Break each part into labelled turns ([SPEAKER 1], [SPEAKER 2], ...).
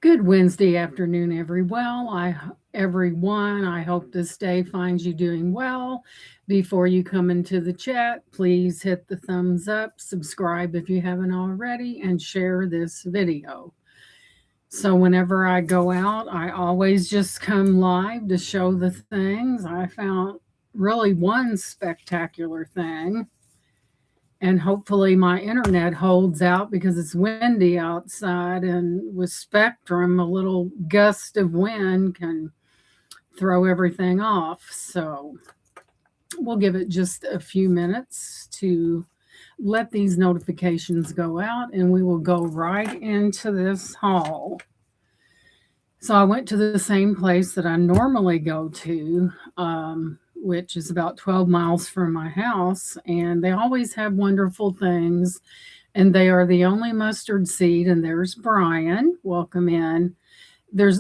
[SPEAKER 1] Good Wednesday afternoon, everyone. I hope this day finds you doing well. Before you come into the chat, please hit the thumbs up, subscribe if you haven't already, and share this video. So whenever I go out, I always just come live to show the things. I found really one spectacular thing, and hopefully my internet holds out because it's windy outside, and with spectrum a little gust of wind can throw everything off. So we'll give it just a few minutes to let these notifications go out, and we will go right into this haul. So I went to the same place that I normally go to, which is about 12 miles from my house, and they always have wonderful things. And they are the only mustard seed, and there's Brian. Welcome in. They're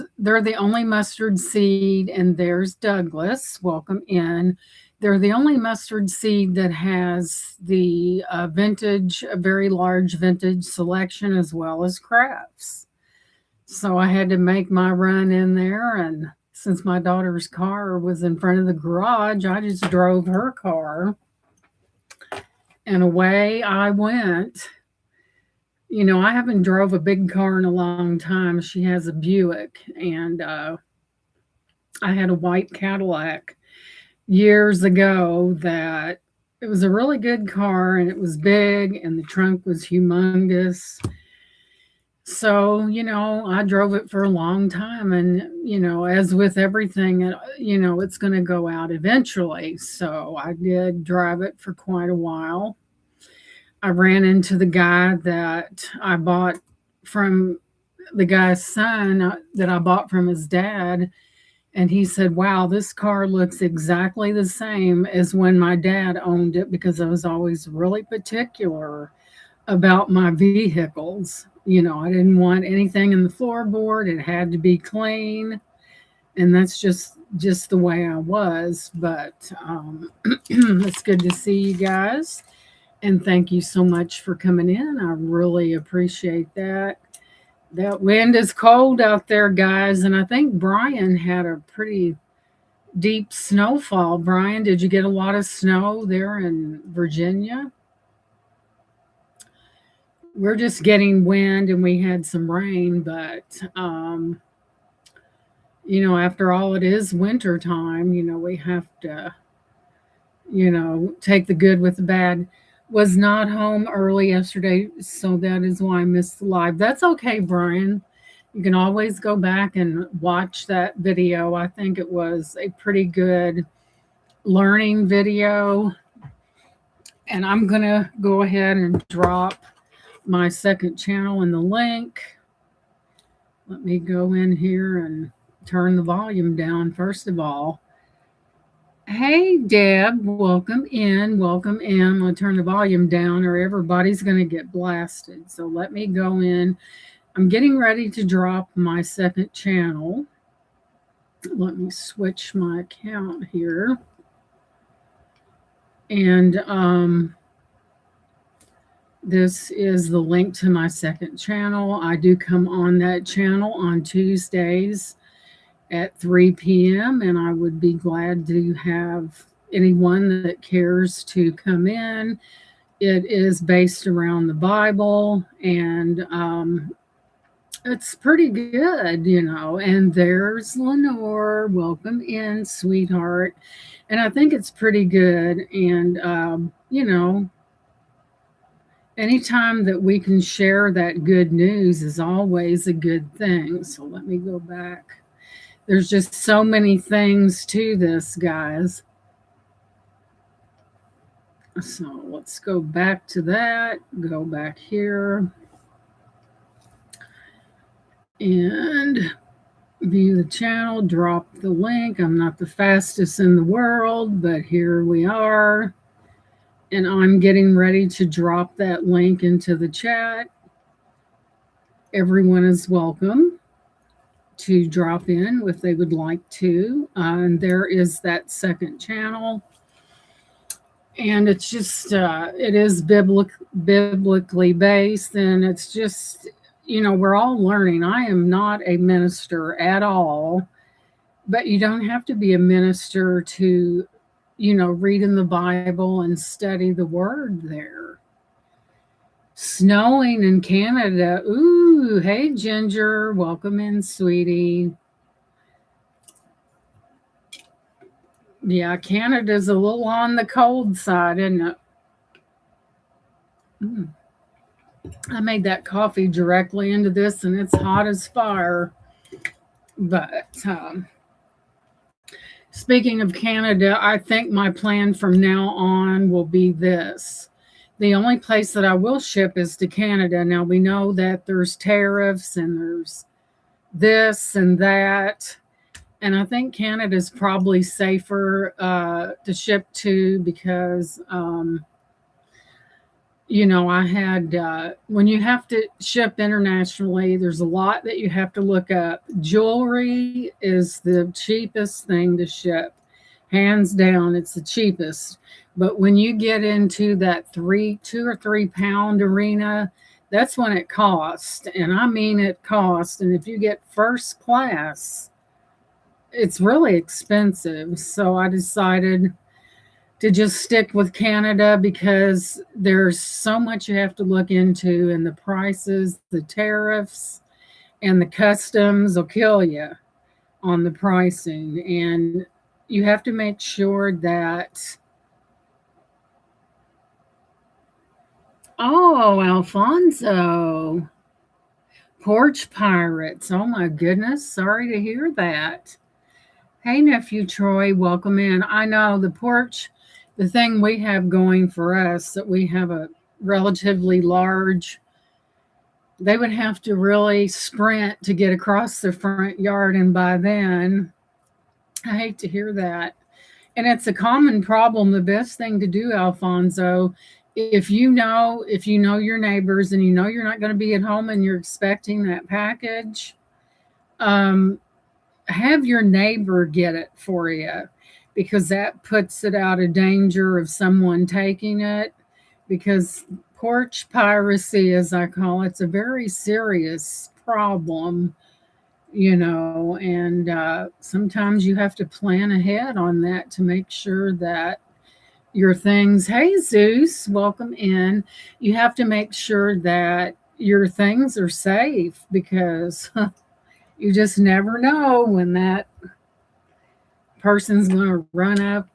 [SPEAKER 1] the only mustard seed, and there's Douglas. Welcome in. They're the only mustard seed that has the vintage, a very large vintage selection as well as crafts. So I had to make my run in there, and since my daughter's car was in front of the garage, I just drove her car, and away I went. I haven't drove a big car in a long time. She has a Buick, and I had a white Cadillac years ago that it was a really good car, and it was big, and the trunk was humongous. So, I drove it for a long time, and, as with everything, it's going to go out eventually. So I did drive it for quite a while. I ran into the guy that I bought from the guy's son that I bought from his dad. And he said, wow, this car looks exactly the same as when my dad owned it, because I was always really particular about my vehicles. I didn't want anything in the floorboard. It had to be clean. And that's just the way I was. But it's good to see you guys. And thank you so much for coming in. I really appreciate that. That wind is cold out there, guys. And I think Brian had a pretty deep snowfall. Brian, did you get a lot of snow there in Virginia? We're just getting wind, and we had some rain, but after all, it is winter time. We have to take the good with the bad. Was not home early yesterday, so that is why I missed the live. That's okay, Brian. You can always go back and watch that video. I think it was a pretty good learning video. And I'm going to go ahead and drop my second channel in the link. Let me go in here and turn the volume down first of all. Hey, Deb, welcome in. Welcome in. I'm going to turn the volume down or everybody's going to get blasted. So let me go in. I'm getting ready to drop my second channel. Let me switch my account here. And this is the link to my second channel. I do come on that channel on Tuesdays at 3 p.m. and I would be glad to have anyone that cares to come in. It is based around the Bible, and it's pretty good, And there's Lenore. Welcome in, sweetheart. And I think it's pretty good. And, anytime that we can share that good news is always a good thing. So let me go back. There's just so many things to this, guys. So let's go back to that. Go back here. And view the channel, drop the link. I'm not the fastest in the world, but here we are. And I'm getting ready to drop that link into the chat. Everyone is welcome to drop in if they would like to. And there is that second channel. And it's just, it is biblically based, and it's just, we're all learning. I am not a minister at all, but you don't have to be a minister to, read in the Bible and study the word there. Snowing in Canada. Ooh, hey, Ginger. Welcome in, sweetie. Yeah, Canada's a little on the cold side, isn't it? Mm. I made that coffee directly into this, and it's hot as fire. But speaking of Canada, I think my plan from now on will be this. The only place that I will ship is to Canada. Now, we know that there's tariffs and there's this and that. And I think Canada's probably safer to ship to because I had, when you have to ship internationally, there's a lot that you have to look up. Jewelry is the cheapest thing to ship. Hands down, it's the cheapest. But when you get into that 2 or 3 pound arena, that's when it costs. And I mean, it costs. And if you get first class, it's really expensive. So I decided to just stick with Canada because there's so much you have to look into, and the prices, the tariffs, and the customs will kill you on the pricing. And you have to make sure that. Oh, Alfonso, porch pirates. Oh my goodness. Sorry to hear that. Hey, nephew Troy, welcome in. I know the thing we have going for us, that we have a relatively large, they would have to really sprint to get across the front yard. And by then, I hate to hear that. And it's a common problem. The best thing to do, Alfonso, if you know your neighbors and you're not going to be at home and you're expecting that package, um, have your neighbor get it for you, because that puts it out of danger of someone taking it. Because porch piracy, as I call it, it's a very serious problem, and sometimes you have to plan ahead on that to make sure that your things, hey Zeus, welcome in. You have to make sure that your things are safe, because you just never know when that person's going to run up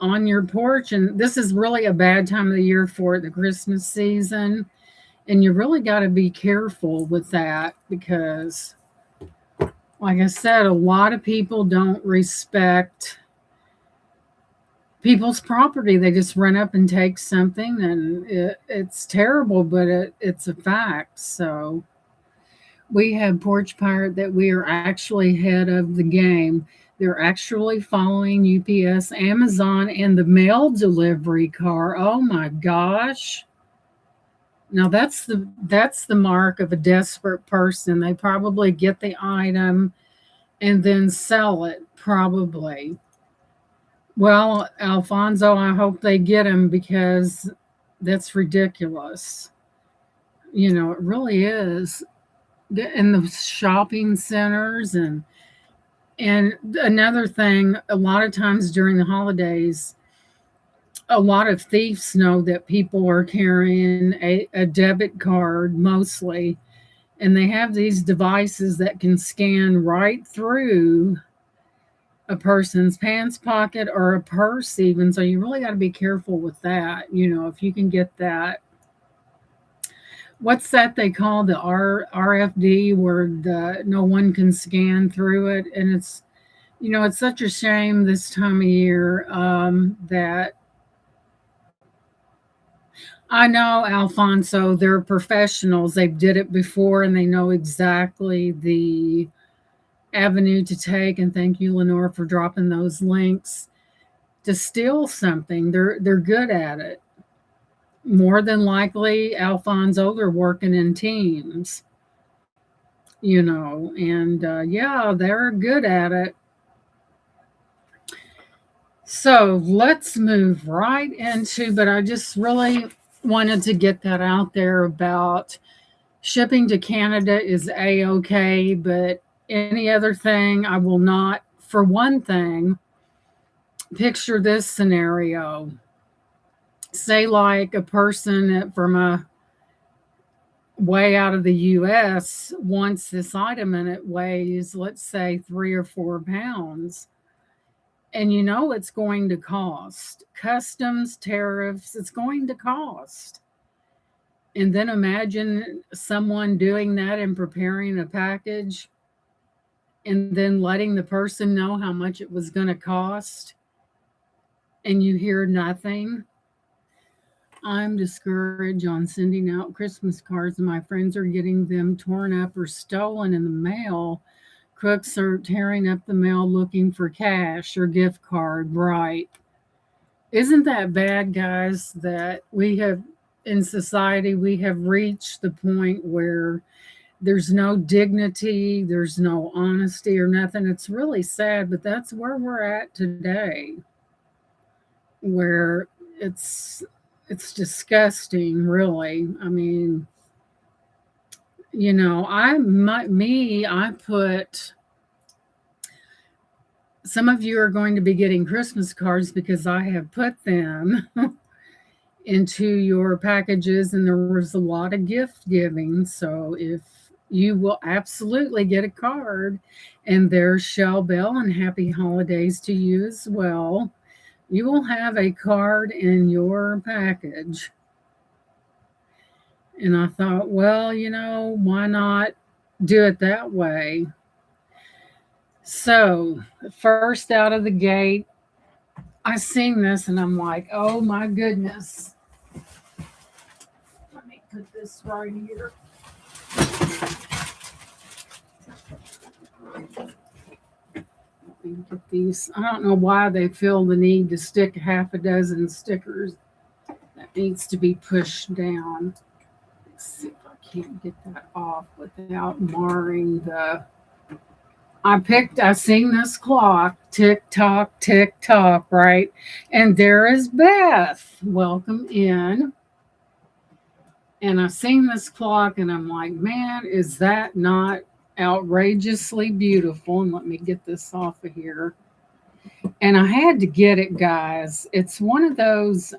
[SPEAKER 1] on your porch. And this is really a bad time of the year for the Christmas season. And you really got to be careful with that, because, like I said, a lot of people don't respect people's property. They just run up and take something, and it's terrible, but it's a fact. So we have Porch Pirate that we are actually ahead of the game. They're actually following UPS, Amazon, and the mail delivery car. Oh my gosh. Now that's the mark of a desperate person. They probably get the item and then sell it, probably. Well, Alfonso, I hope they get them, because that's ridiculous. It really is. In the shopping centers, and another thing, a lot of times during the holidays, a lot of thieves know that people are carrying a debit card mostly, and they have these devices that can scan right through a person's pants pocket or a purse even. So you really got to be careful with that. If you can get that, what's that they call the RFD, where no one can scan through it. And it's such a shame this time of year, that I know, Alfonso, they're professionals. They've did it before, and they know exactly the avenue to take. And thank you, Lenore, for dropping those links to steal something. They're good at it. More than likely, Alfonso, they're working in teams, and yeah, they're good at it. So let's move right into, but I just really wanted to get that out there about Shipping to Canada is a-okay, but any other thing, I will not. For one thing, picture this scenario. Say, like a person from a way out of the US wants this item and it weighs, let's say, 3 or 4 pounds. And you know it's going to cost customs, tariffs, it's going to cost. And then imagine someone doing that and preparing a package and then letting the person know how much it was going to cost, and you hear nothing. I'm discouraged on sending out Christmas cards, and my friends are getting them torn up or stolen in the mail. Crooks are tearing up the mail looking for cash or gift card. Right. Isn't that bad, guys, that we have in society, we have reached the point where there's no dignity, there's no honesty or nothing. It's really sad, but that's where we're at today, where it's disgusting, really. I mean, I put, some of you are going to be getting Christmas cards because I have put them into your packages, and there was a lot of gift giving. So if you will absolutely get a card, and there's Shell Bell, and happy holidays to you as well. You will have a card in your package. And I thought, well, why not do it that way? So, first out of the gate, I seen this and I'm like, oh my goodness. Let me put this right here. Let me get these. I don't know why they feel the need to stick half a dozen stickers. That needs to be pushed down. Let's see if I can't get that off without marring the. I seen this clock, tick tock, right? And there is Beth. Welcome in. And I seen this clock and I'm like, man, is that not outrageously beautiful? And let me get this off of here. And I had to get it, guys. It's one of those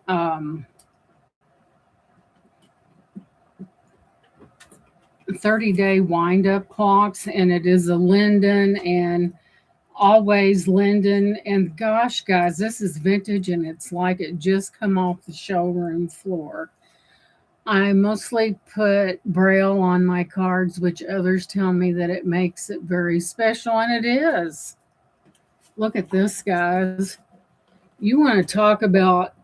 [SPEAKER 1] 30-day wind-up clocks, and it is a Linden, and always Linden. And gosh, guys, this is vintage, and it's like it just come off the showroom floor. I mostly put Braille on my cards, which others tell me that it makes it very special, and it is. Look at this, guys. You want to talk about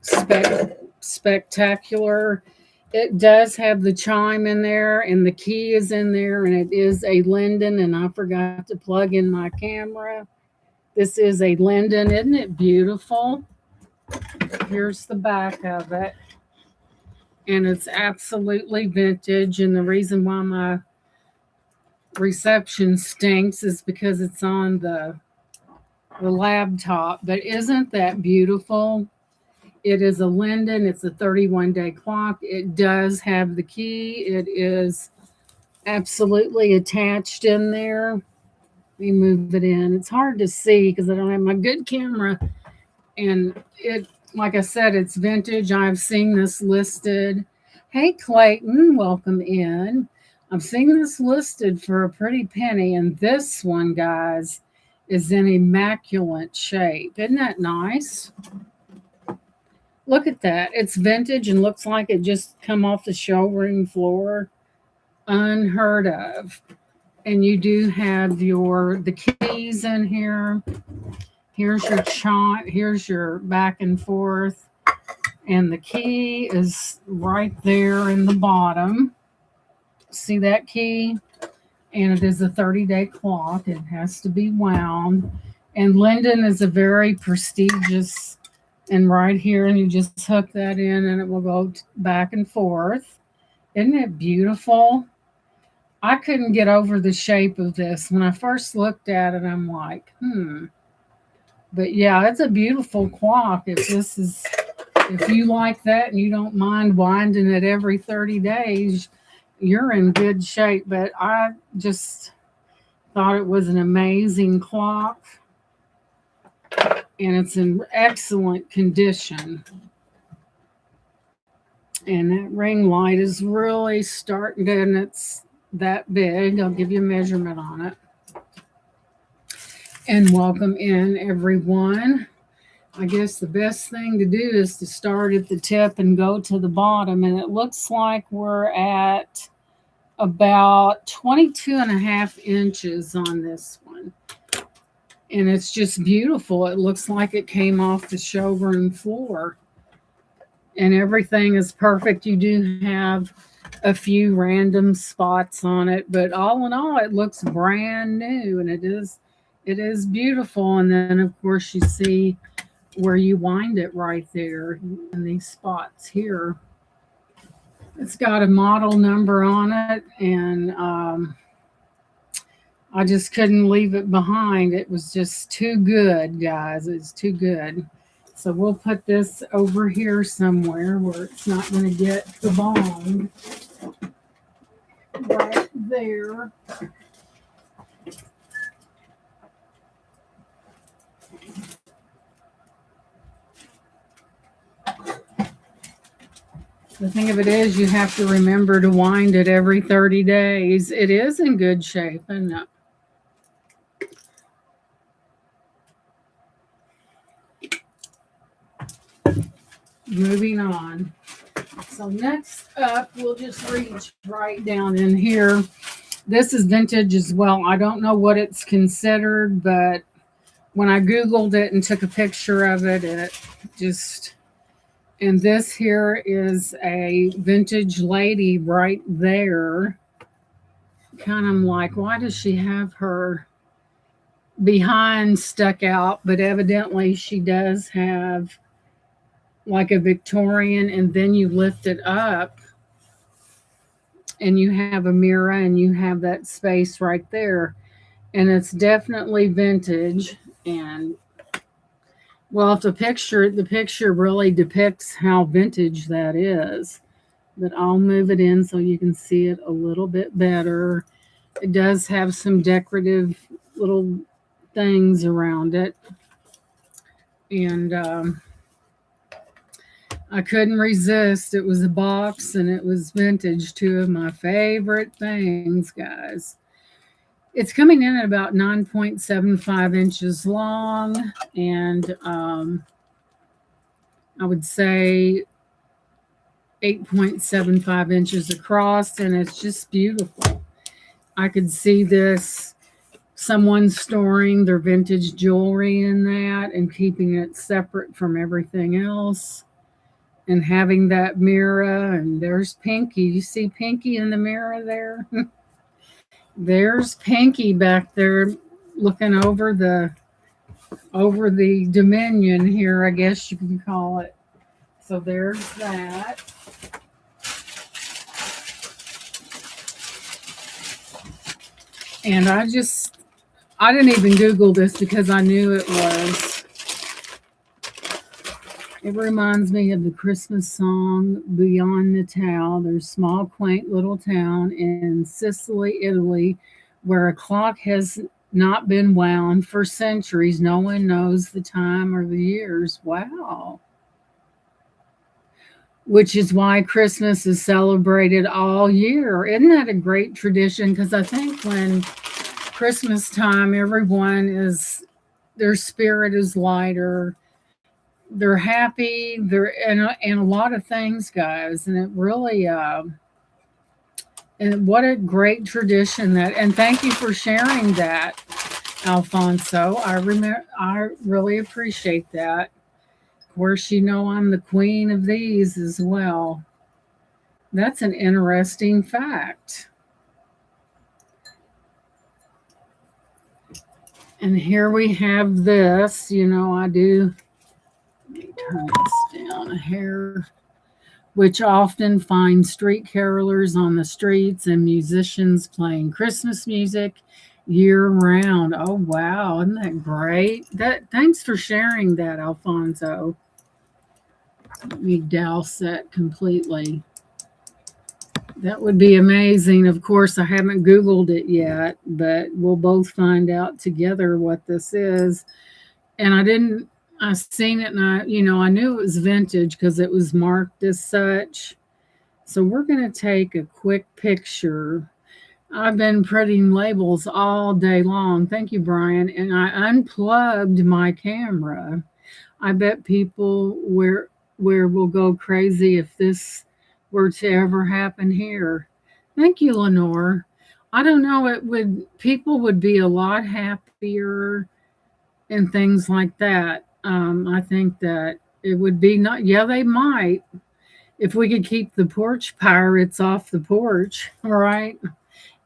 [SPEAKER 1] spectacular. It does have the chime in there, and the key is in there, and it is a Linden, and I forgot to plug in my camera. This is a Linden. Isn't it beautiful? Here's the back of it. And it's absolutely vintage, and the reason why my reception stinks is because it's on the laptop. But isn't that beautiful? It is a Linden. It's a 31-day clock. It does have the key. It is absolutely attached in there. Let me move it in. It's hard to see because I don't have my good camera. And it, like I said, it's vintage. I've seen this listed. Hey, Clayton, welcome in. I've seen this listed for a pretty penny. And this one, guys, is in immaculate shape. Isn't that nice? Look at that. It's vintage and looks like it just come off the showroom floor. Unheard of. And you do have the keys in here. Here's your chime. Here's your back and forth. And the key is right there in the bottom. See that key? And it is a 30-day clock. It has to be wound. And Linden is a very prestigious, and right here, and you just hook that in and it will go back and forth. Isn't it beautiful? I couldn't get over the shape of this. When I first looked at it, I'm like, But yeah, it's a beautiful clock. If you like that and you don't mind winding it every 30 days, you're in good shape, but I just thought it was an amazing clock, and it's in excellent condition. And that ring light is really starting to, and it's that big. I'll give you a measurement on it. And welcome in, everyone. I guess the best thing to do is to start at the tip and go to the bottom. And it looks like we're at about 22.5 inches on this one. And it's just beautiful. It looks like it came off the showroom floor. And everything is perfect. You do have a few random spots on it, but all in all, it looks brand new, and it is beautiful. And then, of course, you see where you wind it right there in these spots here. It's got a model number on it, and I just couldn't leave it behind. It was just too good, guys. It's too good. So we'll put this over here somewhere where it's not going to get the bong. Right there. The thing of it is, you have to remember to wind it every 30 days. It is in good shape, isn't it? Moving on. So next up, we'll just reach right down in here. This is vintage as well. I don't know what it's considered, but when I Googled it and took a picture of it, it just... And this here is a vintage lady right there. Kind of like, why does she have her behind stuck out? But evidently she does have like a Victorian, and then you lift it up and you have a mirror and you have that space right there. And it's definitely vintage. And well, if the picture really depicts how vintage that is. But I'll move it in so you can see it a little bit better. It does have some decorative little things around it. And I couldn't resist. It was a box and it was vintage. Two of my favorite things, guys. It's coming in at about 9.75 inches long, and I would say 8.75 inches across, and it's just beautiful. I could see this, someone storing their vintage jewelry in that and keeping it separate from everything else, and having that mirror. And there's Pinky. You see Pinky in the mirror there? There's Pinky back there looking over the Dominion here, I guess you can call it. So there's that. And I didn't even Google this because I knew it was. It reminds me of the Christmas song, Beyond Natal. There's a small, quaint little town in Sicily, Italy, where a clock has not been wound for centuries. No one knows the time or the years. Wow. Which is why Christmas is celebrated all year. Isn't that a great tradition? Because I think when Christmas time, everyone their spirit is lighter. They're happy. They're and a lot of things, guys. And it really, and what a great tradition that. And thank you for sharing that, Alfonso. I really appreciate that. Of course, you know I'm the queen of these as well. That's an interesting fact. And here we have this. You know, I do. Let me turn this down a hair. Which often find street carolers on the streets and musicians playing Christmas music year round. Oh wow, isn't that great? Thanks for sharing that, Alfonso. Let me douse that completely. That would be amazing. Of course, I haven't Googled it yet, but we'll both find out together what this is. And I seen it and I knew it was vintage because it was marked as such. So we're going to take a quick picture. I've been printing labels all day long. Thank you, Brian. And I unplugged my camera. I bet people where will go crazy if this were to ever happen here. Thank you, Lenore. I don't know, it would people would be a lot happier and things like that. I think that it would be not, yeah, they might if we could keep the porch pirates off the porch. All right.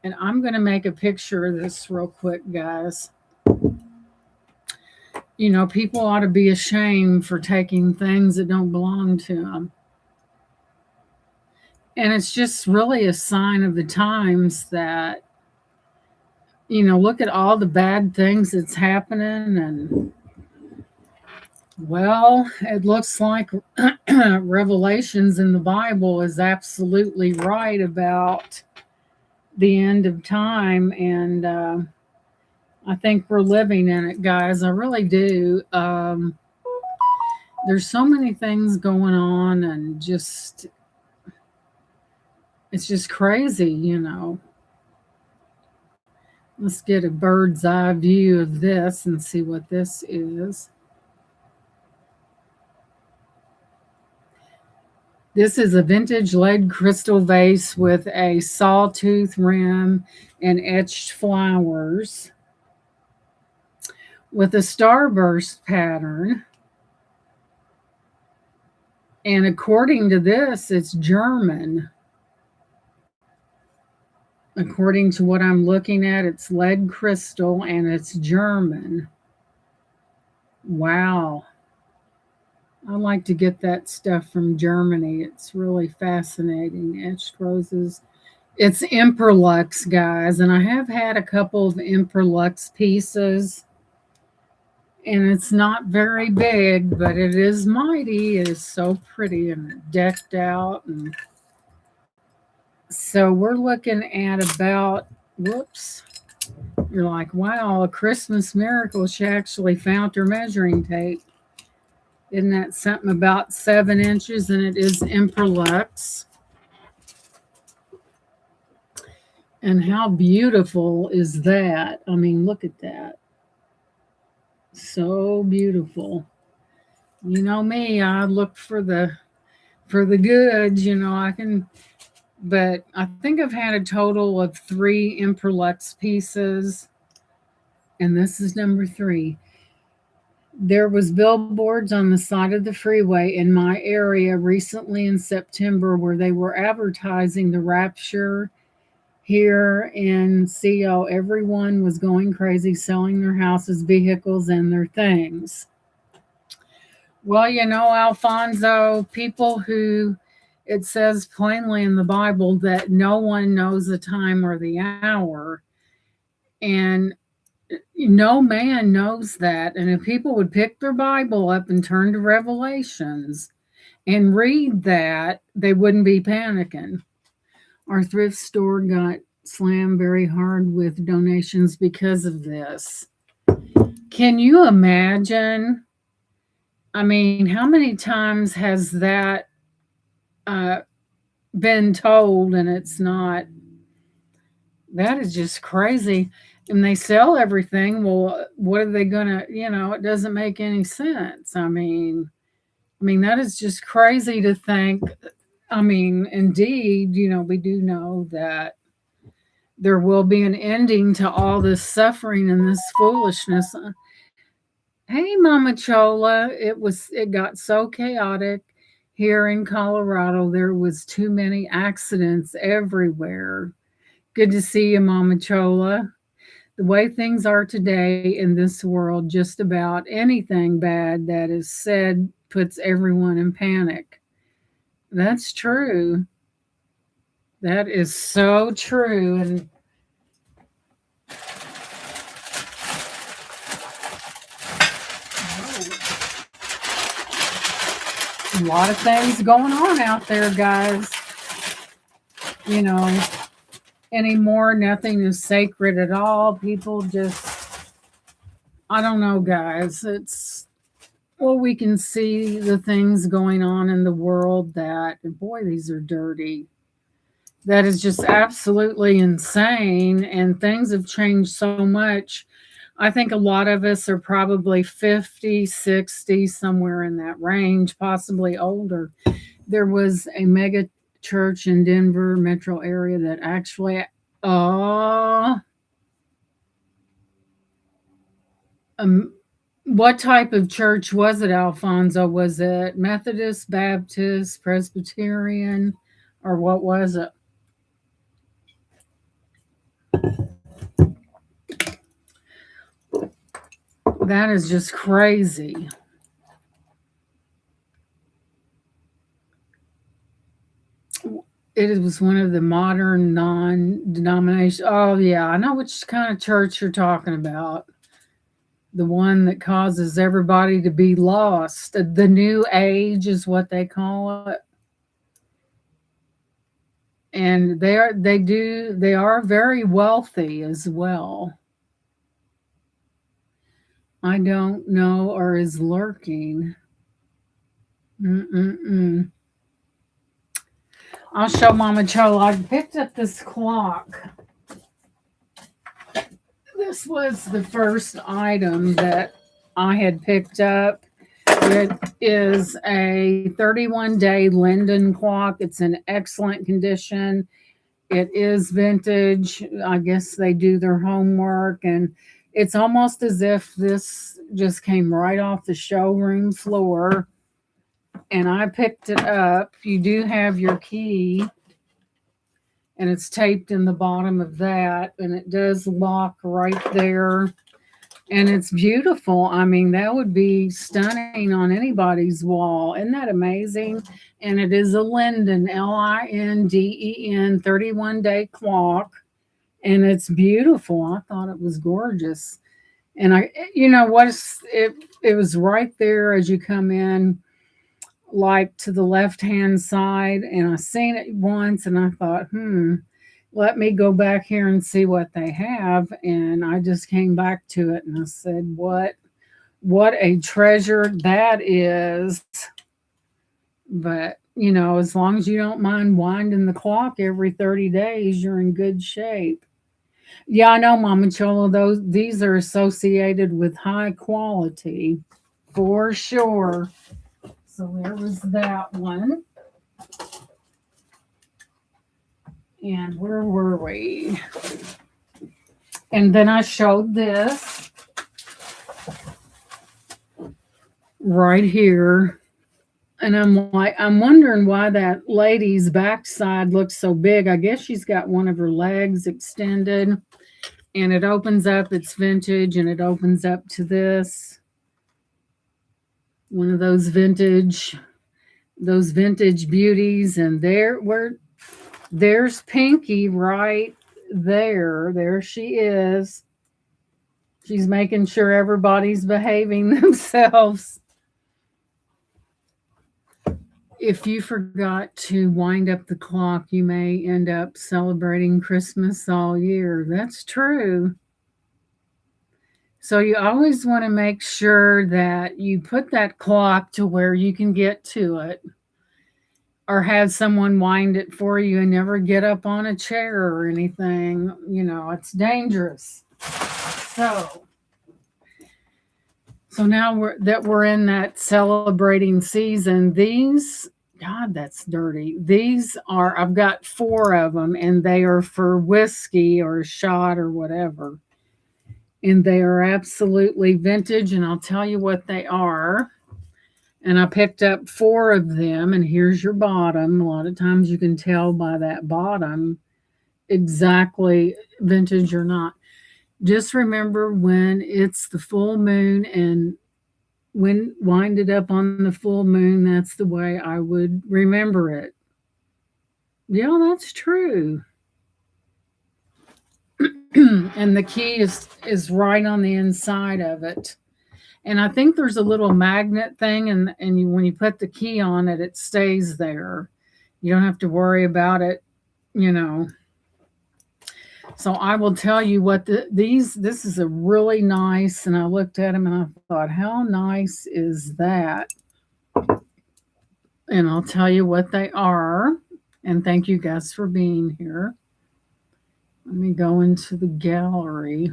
[SPEAKER 1] And I'm going to make a picture of this real quick, guys. People ought to be ashamed for taking things that don't belong to them. And it's just really a sign of the times that, look at all the bad things that's happening. And, well, it looks like Revelations in the Bible is absolutely right about the end of time. And I think we're living in it, guys. I really do. There's so many things going on, and it's just crazy. Let's get a bird's eye view of this and see what this is. This is a vintage lead crystal vase with a sawtooth rim and etched flowers with a starburst pattern. And according to this, it's German. According to what I'm looking at, it's lead crystal and it's German. Wow. I like to get that stuff from Germany. It's really fascinating. Etched roses. It's Imperlux, guys, and I have had a couple of Imperlux pieces. And it's not very big, but it is mighty. It is so pretty and decked out. And so we're looking at about, whoops, you're like, wow, a Christmas miracle. She actually found her measuring tape. Isn't that something? About 7 inches, and it is Imperlux. And how beautiful is that? I mean, look at that. So beautiful. You know me, I look for the goods, but I think I've had a total of 3 Imperlux pieces, and this is number 3. There was billboards on the side of the freeway in my area recently in September where they were advertising the rapture here in CO. Everyone was going crazy selling their houses, vehicles, and their things. Well, Alfonso, people who it says plainly in the Bible that no one knows the time or the hour. And no man knows that. And if people would pick their Bible up and turn to Revelations and read that, they wouldn't be panicking. Our thrift store got slammed very hard with donations because of this. Can you imagine? I mean, how many times has that been told and it's not? That is just crazy. And they sell everything. Well, what are they gonna? It doesn't make any sense. I mean, that is just crazy to think. I mean, indeed, we do know that there will be an ending to all this suffering and this foolishness. Hey, Mama Chola, it got so chaotic here in Colorado. There was too many accidents everywhere. Good to see you, Mama Chola. The way things are today in this world, just about anything bad that is said puts everyone in panic. That's true. That is so true. And a lot of things going on out there, guys. you know, anymore. Nothing is sacred at all. People just, I don't know, guys. It's, well, we can see the things going on in the world that, boy, these are dirty. That is just absolutely insane. And things have changed so much. I think a lot of us are probably 50, 60, somewhere in that range, possibly older. There was a mega church in Denver metro area that actually, oh, um, what type of church was it, Alfonso? Was it Methodist, Baptist, Presbyterian, or what was it? That is just crazy. It was one of the modern non-denomination. Oh yeah, I know which kind of church you're talking about. The one that causes everybody to be lost. The New Age is what they call it, and they are very wealthy as well. I don't know, or is lurking. Mm-mm-mm. I'll show Mama Cho. I picked up this clock. This was the first item that I had picked up. It is a 31-day Linden clock. It's in excellent condition. It is vintage. I guess they do their homework, and it's almost as if this just came right off the showroom floor. And I picked it up. You do have your key, and it's taped in the bottom of that, and it does lock right there. And it's beautiful. I mean, that would be stunning on anybody's wall. Isn't that amazing? And it is a Linden, Linden, 31-day clock. And it's beautiful. I thought it was gorgeous. And you know what? It was right there as you come in, like to the left hand side. And I seen it once and I thought, let me go back here and see what they have. And I just came back to it and I said, what a treasure that is. But you know, as long as you don't mind winding the clock every 30 days, you're in good shape. Yeah, I know, Mama Cholo, these are associated with high quality for sure. So there was that one. And where were we? And then I showed this right here. And I'm wondering why that lady's backside looks so big. I guess she's got one of her legs extended. And it opens up, it's vintage, and it opens up to this. One of those vintage beauties. And there's Pinky right there. There she is. She's making sure everybody's behaving themselves. If you forgot to wind up the clock, you may end up celebrating Christmas all year. That's true. So you always want to make sure that you put that clock to where you can get to it, or have someone wind it for you, and never get up on a chair or anything. You know, it's dangerous. So now we're in that celebrating season. These, God, that's dirty. These are, I've got 4 of them, and they are for whiskey or shot or whatever. And they are absolutely vintage, and I'll tell you what they are. And I picked up 4 of them, and here's your bottom. A lot of times you can tell by that bottom exactly vintage or not. Just remember when it's the full moon, and when wind it up on the full moon, that's the way I would remember it. Yeah, that's true. And the key is right on the inside of it. And I think there's a little magnet thing, and when you put the key on it, it stays there. You don't have to worry about it you know. So I will tell you what this is a really nice, and I looked at them and I thought, how nice is that? And I'll tell you what they are. And thank you guys for being here. Let me go into the gallery.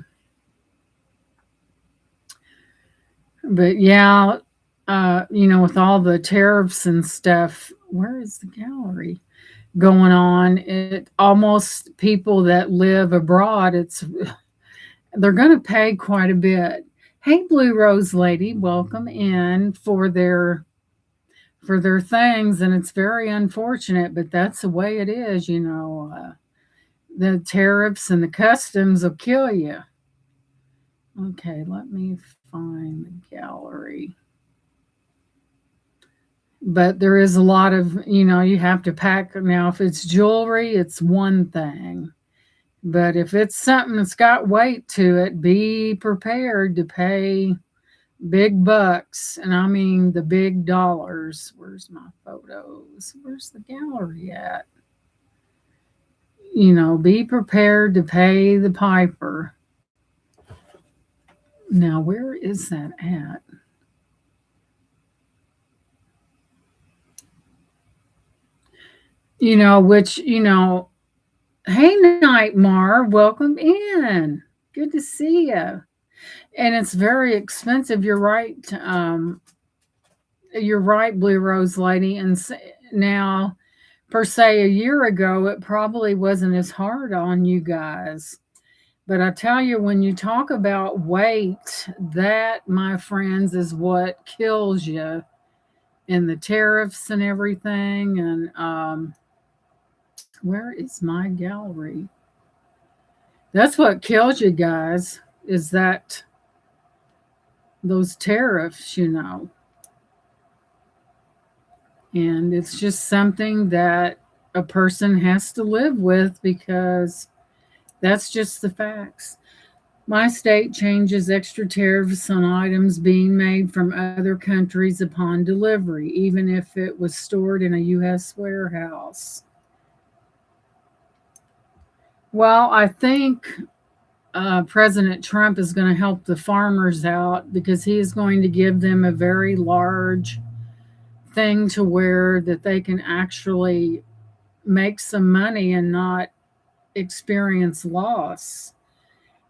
[SPEAKER 1] But yeah, with all the tariffs and stuff, where is the gallery going on? It almost people that live abroad, they're going to pay quite a bit. Hey, Blue Rose Lady, welcome in for their things, and it's very unfortunate, but that's the way it is. The tariffs and the customs will kill you. Okay, let me find the gallery. But there is a lot of, you have to pack. Now, if it's jewelry, it's one thing. But if it's something that's got weight to it, be prepared to pay big bucks. And I mean the big dollars. Where's my photos? Where's the gallery at? Be prepared to pay the piper. Now, where is that at? Hey, Nightmare, welcome in. Good to see you. And it's very expensive. You're right. You're right, Blue Rose Lady. And now, per se, a year ago, it probably wasn't as hard on you guys. But I tell you, when you talk about weight, that, my friends, is what kills you in the tariffs and everything. And where is my gallery? That's what kills you guys, is that those tariffs. And it's just something that a person has to live with because that's just the facts. My state changes extra tariffs on items being made from other countries upon delivery, even if it was stored in a U.S. warehouse. Well, I think President Trump is going to help the farmers out because he is going to give them a very large thing to where that they can actually make some money and not experience loss.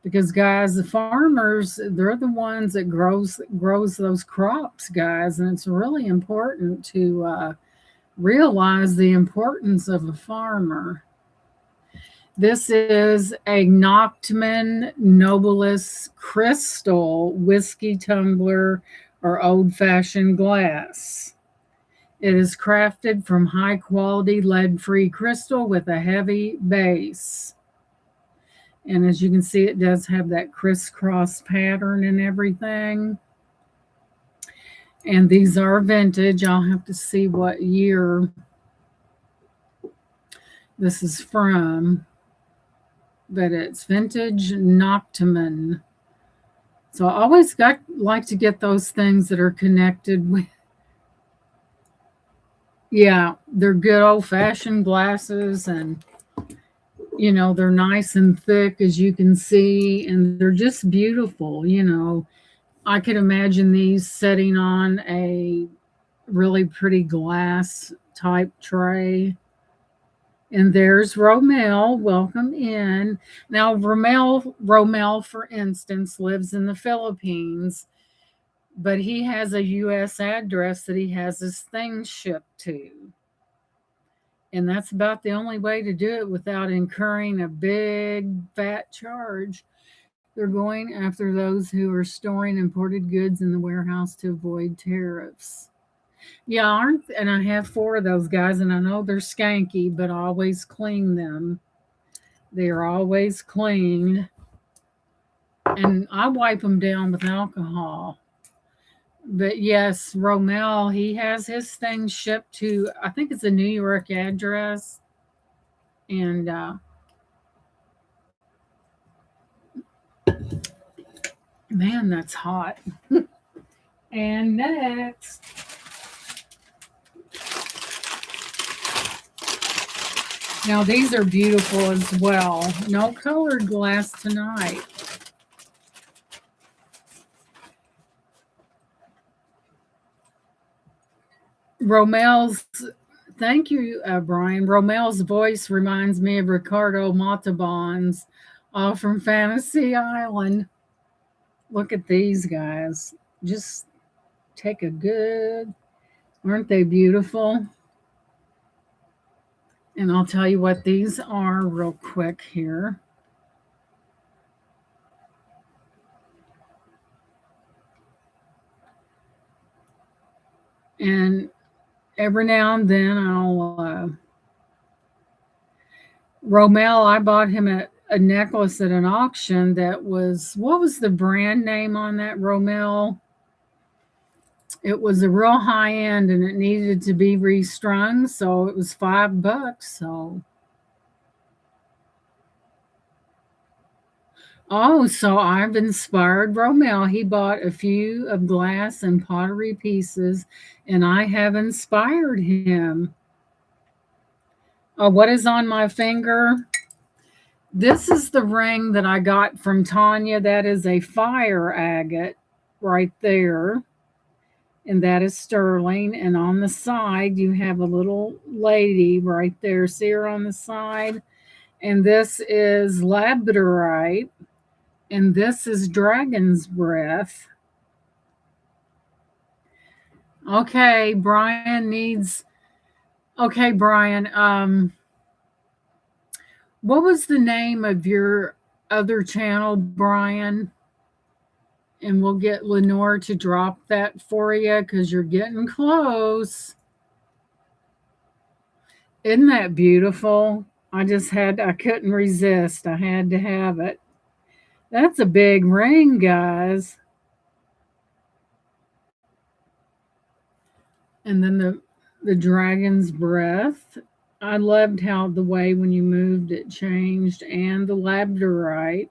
[SPEAKER 1] Because guys, the farmers, they're the ones that grows those crops, guys, and it's really important to realize the importance of a farmer. This is a Noctman Nobilis Crystal whiskey tumbler or old fashioned glass. It is crafted from high quality lead free crystal with a heavy base. And as you can see, it does have that crisscross pattern and everything. And these are vintage. I'll have to see what year this is from. But it's vintage Noctman. So I always like to get those things that are connected with. Yeah, they're good old fashioned glasses, and they're nice and thick, as you can see, and they're just beautiful. I could imagine these setting on a really pretty glass type tray. And there's Romel. Welcome in. Now, Romel, for instance, lives in the Philippines, but he has a U.S. address that he has his things shipped to. And that's about the only way to do it without incurring a big fat charge. They're going after those who are storing imported goods in the warehouse to avoid tariffs. Yeah, and I have 4 of those guys, and I know they're skanky, but I always clean them. They are always cleaned, and I wipe them down with alcohol. But yes, Romel, he has his things shipped to, I think it's a New York address, and man, that's hot. And Now these are beautiful as well. No colored glass tonight. Romel's, thank you, Brian. Romel's voice reminds me of Ricardo Montalban's, all from Fantasy Island. Look at these guys. Just take a good, aren't they beautiful? And I'll tell you what these are real quick here. And every now and then Romel, I bought him a necklace at an auction that was, what was the brand name on that, Romel? It was a real high end and it needed to be restrung, so it was $5. So, oh, so I've inspired Romel. He bought a few of glass and pottery pieces, and I have inspired him. What is on my finger? This is the ring that I got from Tanya. That is a fire agate right there. And that is sterling. And on the side, you have a little lady right there. See her on the side? And this is labradorite. And this is dragon's breath. Okay, Brian needs. Okay, Brian. What was the name of your other channel, Brian? And we'll get Lenore to drop that for you because you're getting close. Isn't that beautiful? I couldn't resist. I had to have it. That's a big ring, guys. And then the dragon's breath. I loved how the way when you moved it changed, and the labradorite.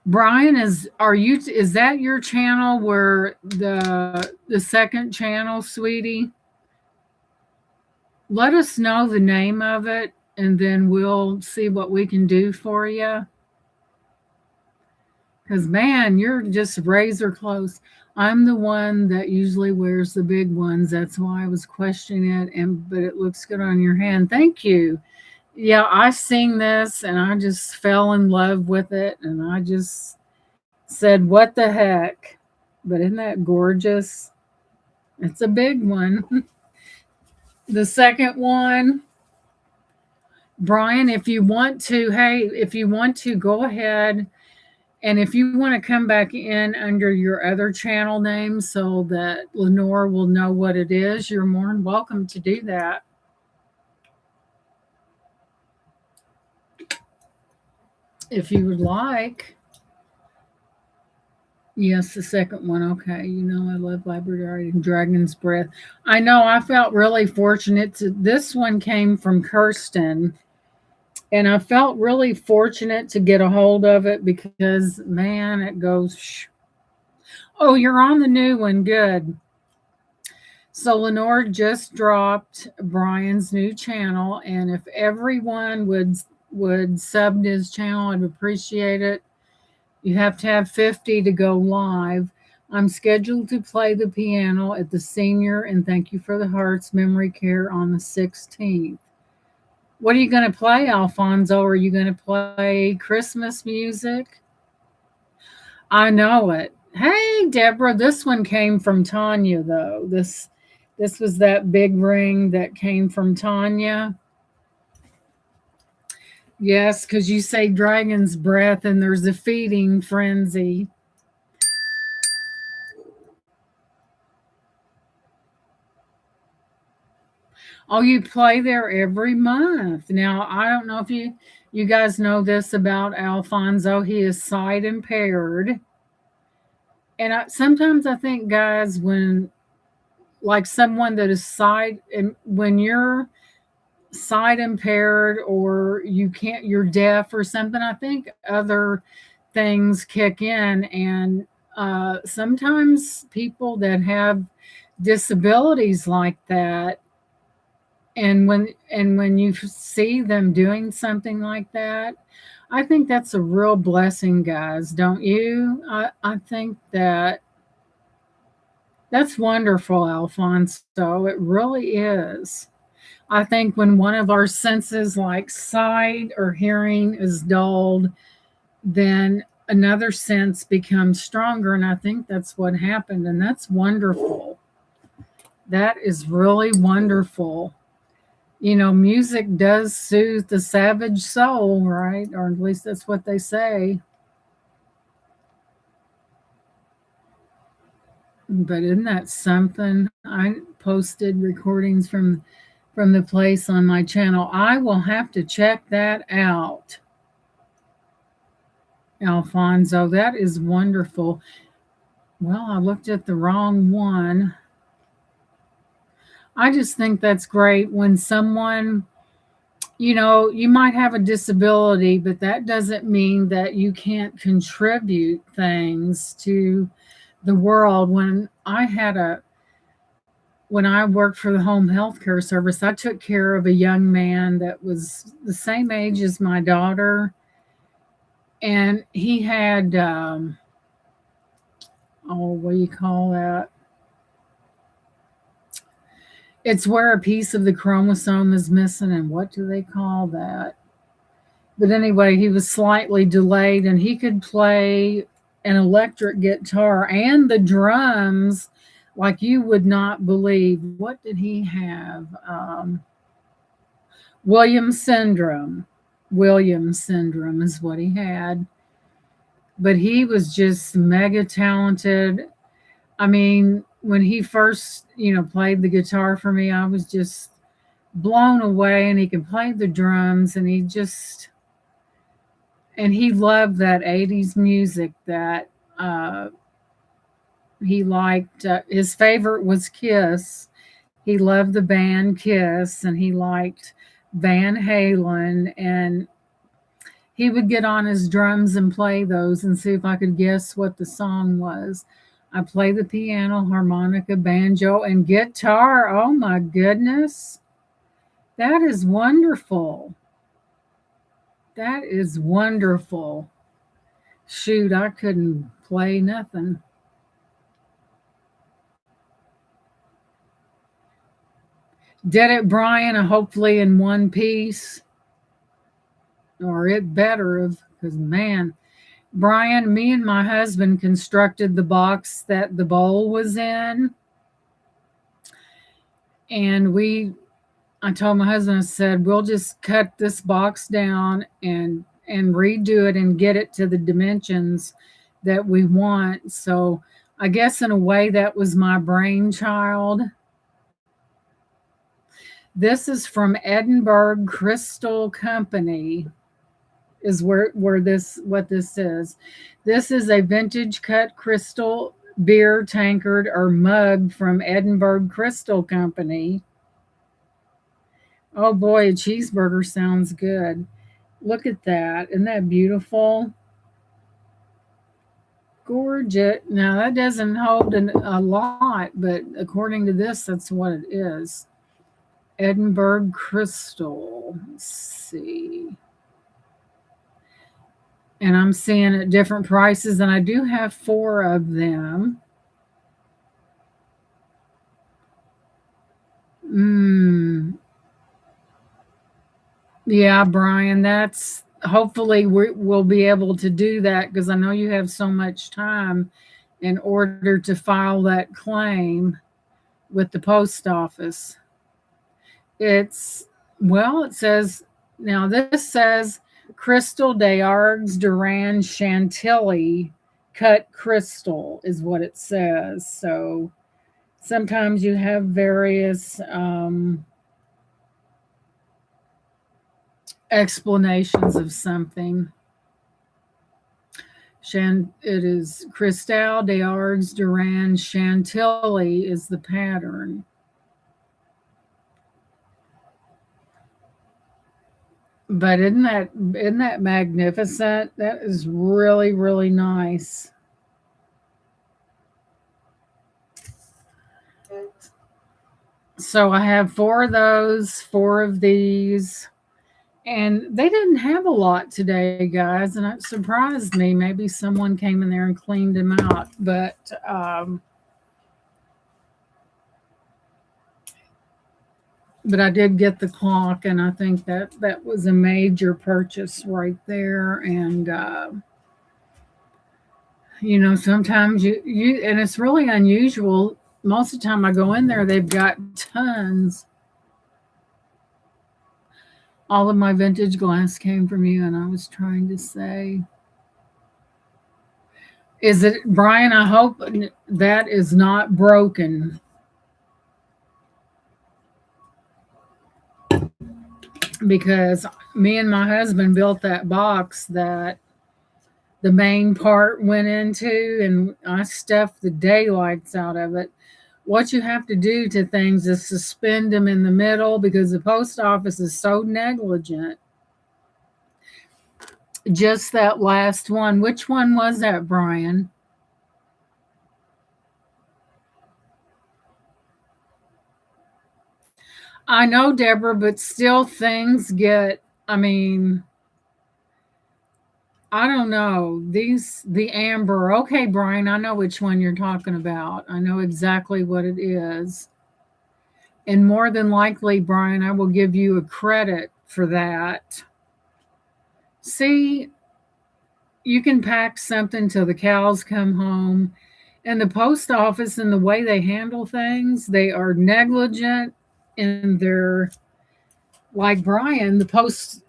[SPEAKER 1] Brian, is that your channel where the second channel, sweetie? Let us know the name of it and then we'll see what we can do for you. Cuz man, you're just razor close. I'm the one that usually wears the big ones. That's why I was questioning it, but it looks good on your hand. Thank you. Yeah, I seen this and I just fell in love with it and I just said, what the heck? But isn't that gorgeous? It's a big one. The second one, Brian, if you want to, hey, if you want to, go ahead. And if you want to come back in under your other channel name so that Lenore will know what it is, you're more than welcome to do that. If you would like. Yes, the second one. Okay. You know, I love Labradorite and Dragon's Breath. I know I felt really fortunate this one came from Kirsten. And I felt really fortunate to get a hold of it because, man, it goes. Oh, you're on the new one. Good. So Lenore just dropped Brian's new channel, and if everyone would sub to his channel, I'd appreciate it. You have to have 50 to go live. I'm scheduled to play the piano at the Senior and Thank You for the Hearts Memory Care on the 16th. What are you going to play, Alfonso? Are you going to play Christmas music? I know it. Hey, Deborah, this one came from Tanya, though. This was that big ring that came from Tanya. Yes, because you say dragon's breath and there's a feeding frenzy. Oh, you play there every month. Now, I don't know if you guys know this about Alfonso. He is sight impaired. And sometimes I think, guys, when like someone that is sight, and when you're sight impaired or you're deaf or something, I think other things kick in. And sometimes people that have disabilities like that, and when you see them doing something like that, I think that's a real blessing, guys, don't you? I think that's wonderful, Alfonso. It really is. I think when one of our senses, like sight or hearing, is dulled, then another sense becomes stronger. And I think that's what happened. And that's wonderful. That is really wonderful. You know, music does soothe the savage soul, right? Or at least that's what they say. But isn't that something? I posted recordings from the place on my channel. I will have to check that out, Alfonso. That is wonderful. Well, I looked at the wrong one. I just think that's great when someone, you know, you might have a disability, but that doesn't mean that you can't contribute things to the world. When I worked for the home health care service, I took care of a young man that was the same age as my daughter, and he had oh, what do you call that? It's where a piece of the chromosome is missing, and what do they call that? But anyway, he was slightly delayed, and he could play an electric guitar and the drums like you would not believe. What did he have? Williams syndrome. Williams syndrome is what he had. But he was just mega talented. I mean, when he first, played the guitar for me, I was just blown away. And he could play the drums, and he loved that 80s music that he liked. His favorite was Kiss. He loved the band Kiss, and he liked Van Halen. And he would get on his drums and play those and see if I could guess what the song was. I play the piano, harmonica, banjo, and guitar. Oh my goodness. That is wonderful. That is wonderful. Shoot, I couldn't play nothing. Did it, Brian? Hopefully in one piece, or it better have, because man, Brian, me and my husband constructed the box that the bowl was in, and I told my husband, I said, we'll just cut this box down and redo it and get it to the dimensions that we want. So I guess in a way that was my brainchild. This is from Edinburgh Crystal Company, is where this what this is. This is a vintage cut crystal beer tankard or mug from Edinburgh Crystal Company. Oh boy, a cheeseburger sounds good. Look at that. Isn't that beautiful? Gorgeous. Now, that doesn't hold a lot, but according to this, that's what it is. Edinburgh Crystal. Let's see. And I'm seeing at different prices, and I do have 4 of them. Yeah, Brian, that's hopefully we'll be able to do that, because I know you have so much time in order to file that claim with the post office. It says, now this says Crystal d'Args Duran Chantilly cut crystal is what it says. So sometimes you have various explanations of something. It is Cristal d'Args Duran Chantilly is the pattern. But isn't that magnificent? That is really, really nice. So I have four of those, four of these. And they didn't have a lot today, guys, and it surprised me. Maybe someone came in there and cleaned them out, but I did get the clock, and I think that that was a major purchase right there. And sometimes and it's really unusual. Most of the time I go in there, they've got tons. All of my vintage glass came from you, and I was trying to say, is it Brian? I hope that is not broken because me and my husband built that box that the main part went into, and I stuffed the daylights out of it. What you have to do to things is suspend them in the middle because the post office is so negligent. Just that last one. Which one was that, Brian? I know, Deborah, but still things get, I mean, I don't know. The amber. Okay, Brian, I know which one you're talking about. I know exactly what it is. And more than likely, Brian, I will give you a credit for that. See, you can pack something till the cows come home. And the post office and the way they handle things, they are negligent in their, like Brian, the post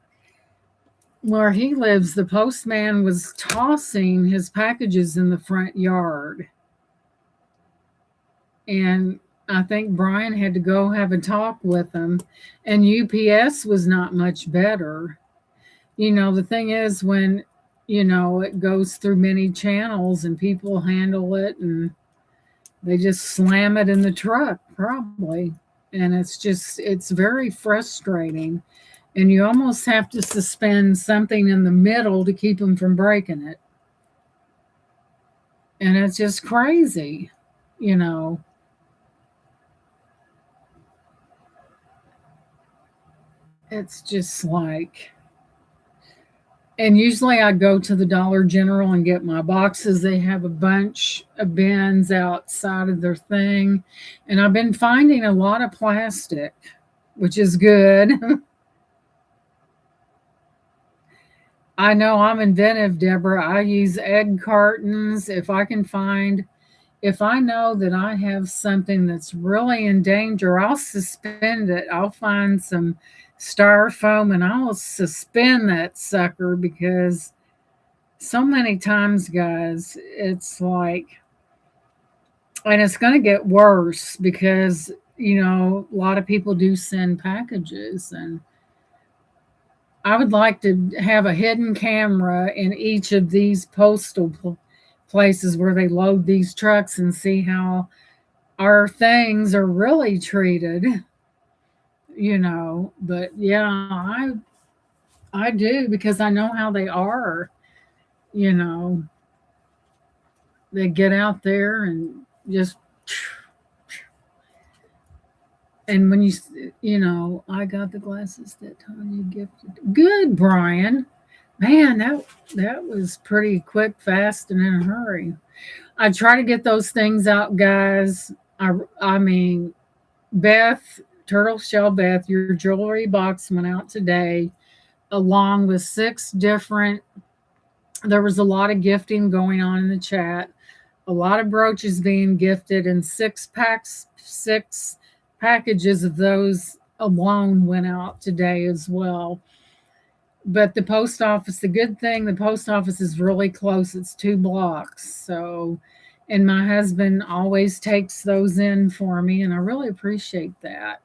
[SPEAKER 1] where he lives, the postman was tossing his packages in the front yard. And I think Brian had to go have a talk with him. And UPS was not much better. The thing is, when, it goes through many channels and people handle it and they just slam it in the truck, probably. And it's very frustrating. And you almost have to suspend something in the middle to keep them from breaking it. And it's just crazy, you know. It's just like, and usually I go to the Dollar General and get my boxes. They have a bunch of bins outside of their thing. And I've been finding a lot of plastic, which is good. I know I'm inventive, Deborah. I use egg cartons. If I know that I have something that's really in danger, I'll suspend it. I'll find some styrofoam and I'll suspend that sucker because so many times, guys, it's like, and it's going to get worse because, a lot of people do send packages. And I would like to have a hidden camera in each of these places where they load these trucks and see how our things are really treated, But yeah, I do because I know how they are, you know. They get out there and just, and when I got the glasses that Tanya gifted. Good, Brian. Man, that was pretty quick, fast, and in a hurry. I try to get those things out, guys. I mean, Beth, Turtle Shell Beth, your jewelry box went out today, along with six different. There was a lot of gifting going on in the chat. A lot of brooches being gifted, and six packages of those alone went out today as well. But the post office, the good thing, the post office is really close. It's 2 blocks. So, and my husband always takes those in for me, and I really appreciate that.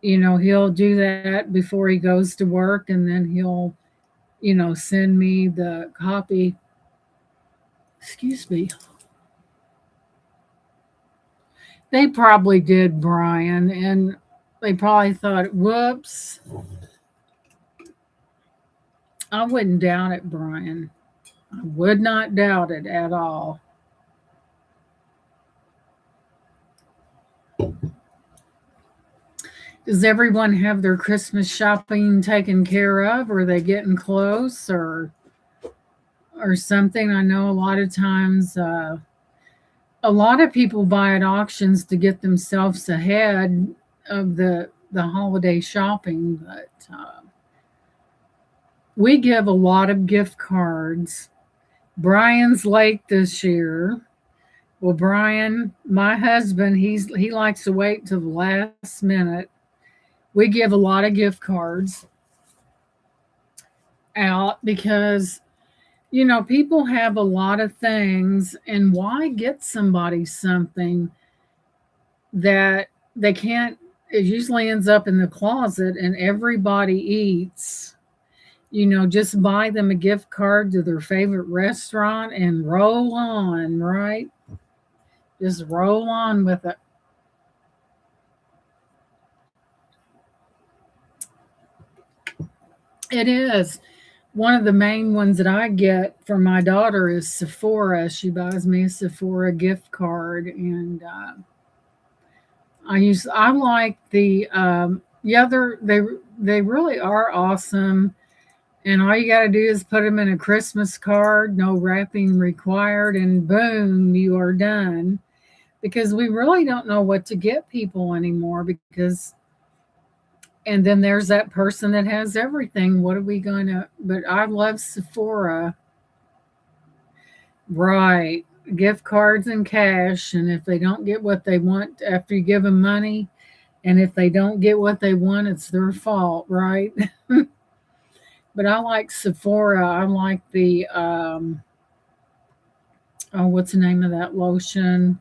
[SPEAKER 1] He'll do that before he goes to work, and then he'll, send me the copy. Excuse me. They probably did, Brian, and they probably thought, whoops. I wouldn't doubt it, Brian. I would not doubt it at all. Does everyone have their Christmas shopping taken care of? Or are they getting close or something? I know a lot of times a lot of people buy at auctions to get themselves ahead of the holiday shopping, but we give a lot of gift cards. Brian's late this year. Well, Brian, my husband, he likes to wait till the last minute. We give a lot of gift cards out because people have a lot of things, and why get somebody something that they can't? It usually ends up in the closet, and everybody eats. Just buy them a gift card to their favorite restaurant and roll on, right? Just roll on with it. It is. One of the main ones that I get for my daughter is Sephora. She buys me a Sephora gift card, and I like the yeah, they really are awesome. And all you got to do is put them in a Christmas card, no wrapping required, and boom, you are done. Because we really don't know what to get people anymore. And then there's that person that has everything. What are we going to? But I love Sephora. Right. Gift cards and cash. And if they don't get what they want after you give them money, and if they don't get what they want, it's their fault, right? But I like Sephora. I like the oh, what's the name of that lotion?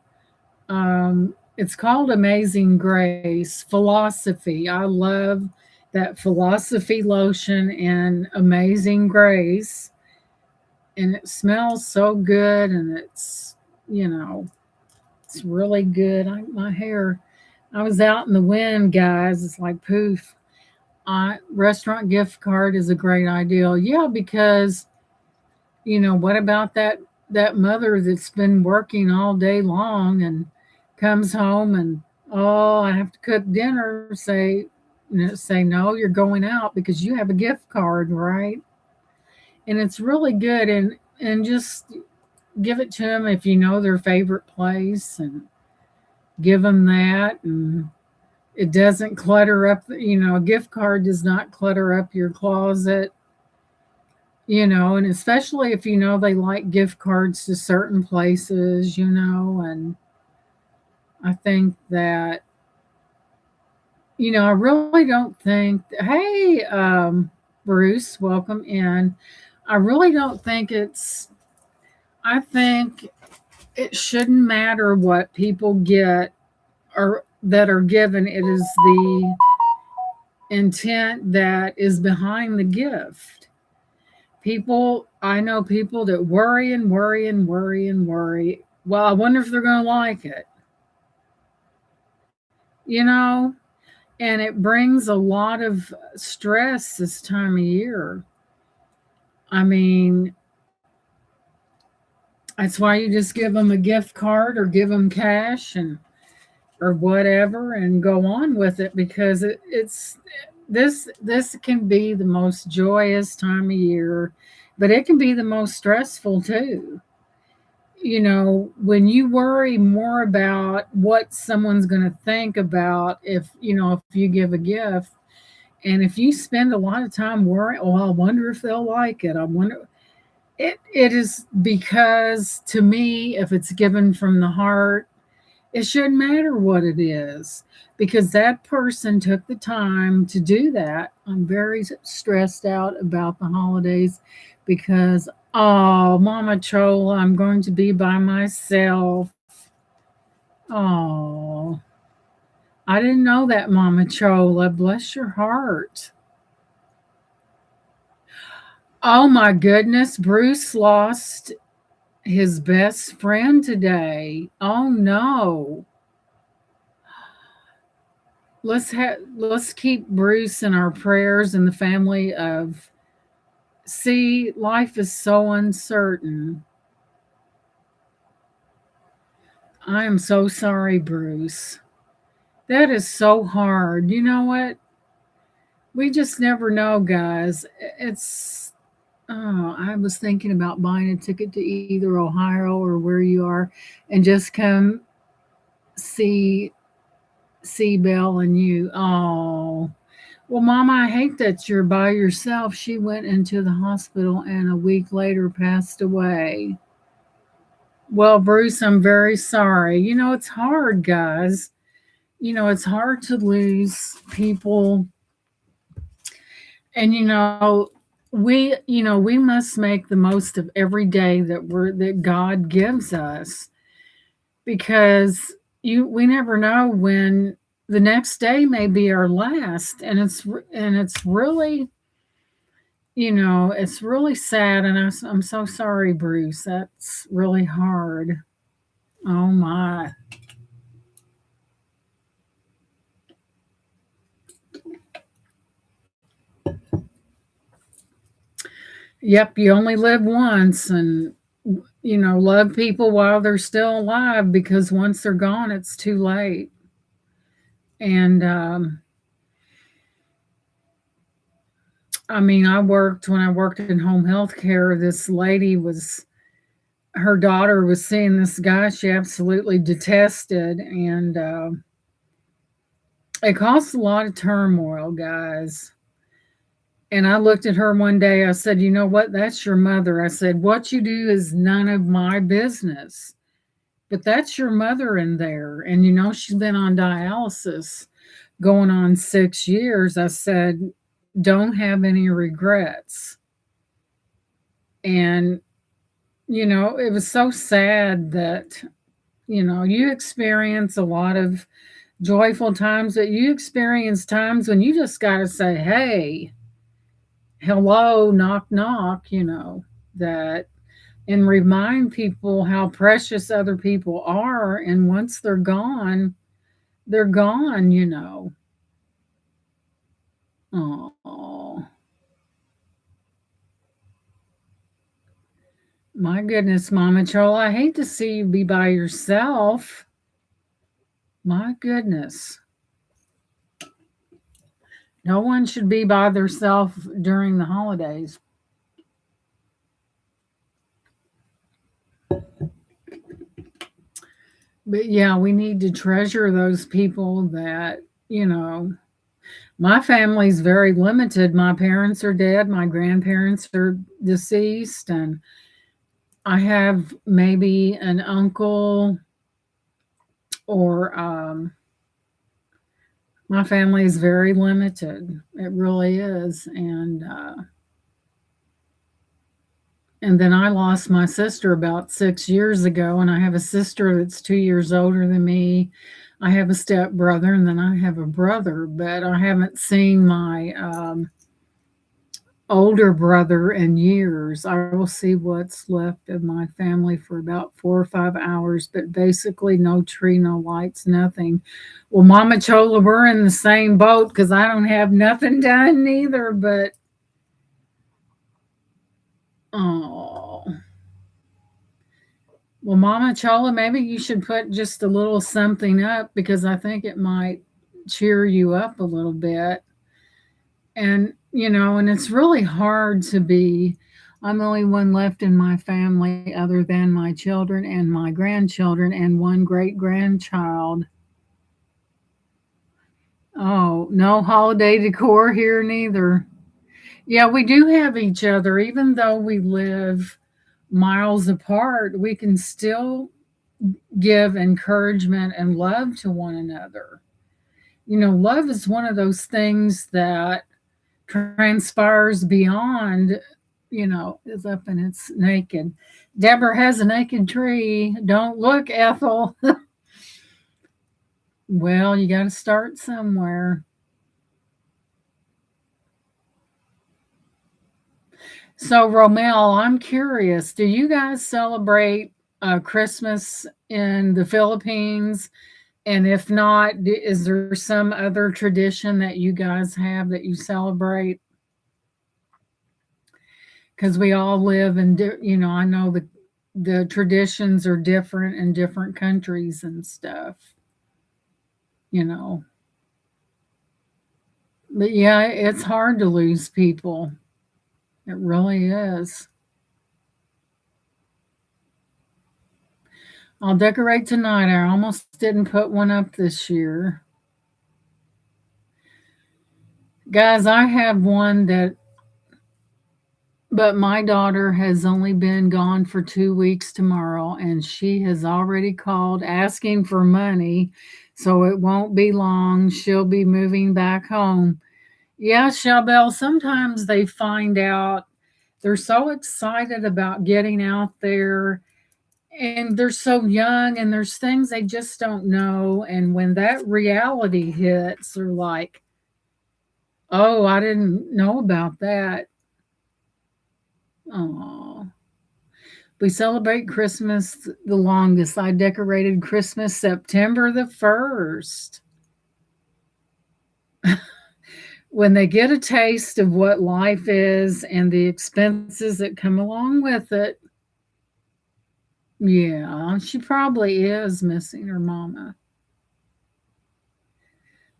[SPEAKER 1] It's called Amazing Grace Philosophy. I love that Philosophy lotion and Amazing Grace, and it smells so good, and you know it's really good. My hair. I was out in the wind, guys. It's like poof. Restaurant gift card is a great idea. Yeah, because what about that mother that's been working all day long and comes home and, oh, I have to cook dinner. Say no, you're going out because you have a gift card, right? And it's really good, and just give it to them if you know their favorite place, and give them that, and it doesn't clutter up. A gift card does not clutter up your closet. And especially if they like gift cards to certain places, and I think that, I really don't think, hey, Bruce, welcome in. I really don't think I think it shouldn't matter what people get or that are given. It is the intent that is behind the gift. I know people that worry and worry and worry and worry. Well, I wonder if they're going to like it, you know? And it brings a lot of stress this time of year. I mean, that's why you just give them a gift card or give them cash and or whatever and go on with it, because it's this can be the most joyous time of year, but it can be the most stressful too. When you worry more about what someone's going to think about, if you give a gift, and if you spend a lot of time worrying, oh, I wonder if they'll like it. I wonder. It is, because to me, if it's given from the heart, it shouldn't matter what it is, because that person took the time to do that. I'm very stressed out about the holidays because, oh, Mama Chola, I'm going to be by myself. Oh, I didn't know that, Mama Chola. Bless your heart. Oh my goodness, Bruce lost his best friend today. Oh no. Let's keep Bruce in our prayers and the family of. See, life is so uncertain. I am so sorry, Bruce. That is so hard. You know what? We just never know, guys. It's oh, I was thinking about buying a ticket to either Ohio or where you are and just come see Belle and you. Oh. Well, Mama, I hate that you're by yourself. She went into the hospital and a week later passed away. Well, Bruce, I'm very sorry. It's hard, guys. It's hard to lose people. And we must make the most of every day that God gives us, because we never know when the next day may be our last, and it's really, it's really sad, and I'm so sorry, Bruce. That's really hard. Oh my. Yep, you only live once, and love people while they're still alive, because once they're gone, it's too late. And I mean, when I worked in home health care, this lady was her daughter was seeing this guy she absolutely detested, and it caused a lot of turmoil, guys. And I looked at her one day, I said, "You know what? That's your mother." I said, "What you do is none of my business. But that's your mother in there. And she's been on dialysis going on 6 years." I said, "Don't have any regrets." And, it was so sad that, you experience a lot of joyful times, but you experience times when you just got to say, "Hey, hello, knock, knock," that, and remind people how precious other people are. And once they're gone. Oh, my goodness, Mama Chola, I hate to see you be by yourself. My goodness. No one should be by themselves during the holidays. But yeah, we need to treasure those people that, you know, my family's very limited. My parents are dead, my grandparents are deceased, and I have maybe an uncle, or my family is very limited. It really is. And then I lost my sister about 6 years ago, and I have a sister that's 2 years older than me. I have a step brother, and then I have a brother, but I haven't seen my older brother in years. I will see what's left of my family for about 4 or 5 hours, but basically no tree, no lights, nothing. Well, Mama Chola, we're in the same boat because I don't have nothing done either, but oh. Well, Mama Chola, maybe you should put just a little something up, because I think it might cheer you up a little bit. And, and it's really hard to be. I'm the only one left in my family other than my children and my grandchildren and one great grandchild. Oh, no holiday decor here neither. Yeah, we do have each other. Even though we live miles apart, we can still give encouragement and love to one another. Love is one of those things that transpires beyond, is up and it's naked. Deborah has a naked tree. Don't look, Ethel. Well, you got to start somewhere. So, Romel, I'm curious, do you guys celebrate Christmas in the Philippines? And if not, is there some other tradition that you guys have that you celebrate? Because we all live in, I know the traditions are different in different countries and stuff. you know. But yeah, it's hard to lose people. It really is. I'll decorate tonight. I almost didn't put one up this year. Guys, I have one that, but my daughter has only been gone for 2 weeks tomorrow, and she has already called asking for money. So it won't be long. She'll be moving back home. Yeah, Shabelle, sometimes they find out they're so excited about getting out there and they're so young and there's things they just don't know. And when that reality hits, they're like, oh, I didn't know about that. Oh, we celebrate Christmas the longest. I decorated Christmas September the 1st. When they get a taste of what life is and the expenses that come along with it, yeah, she probably is missing her mama.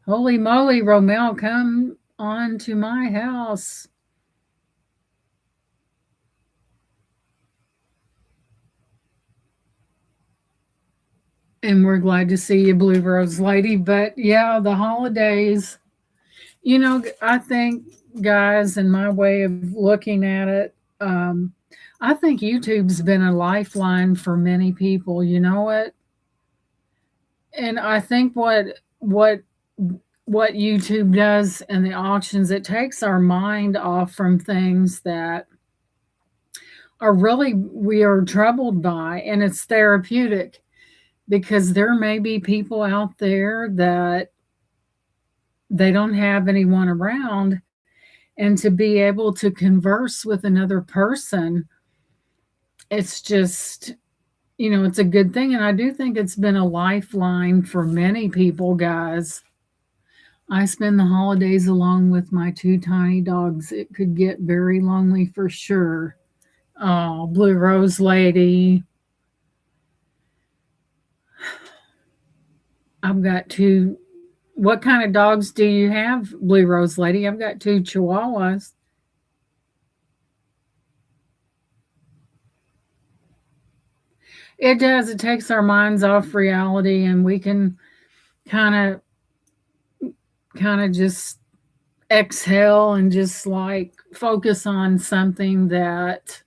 [SPEAKER 1] Holy moly, Romel, come on to my house. And we're glad to see you, Blue Rose Lady. But yeah, the holidays, I think, guys, in my way of looking at it, I think YouTube's been a lifeline for many people. You know what? And I think what YouTube does in the auctions, it takes our mind off from things that are really we are troubled by, and it's therapeutic because there may be people out there that they don't have anyone around, and to be able to converse with another person, it's just, it's a good thing. And I do think it's been a lifeline for many people, guys. I spend the holidays alone with my two tiny dogs. It could get very lonely for sure. Oh, Blue Rose Lady. I've got two. What kind of dogs do you have, Blue Rose Lady? I've got two Chihuahuas. It does. It takes our minds off reality, and we can kind of, just exhale and just like focus on something that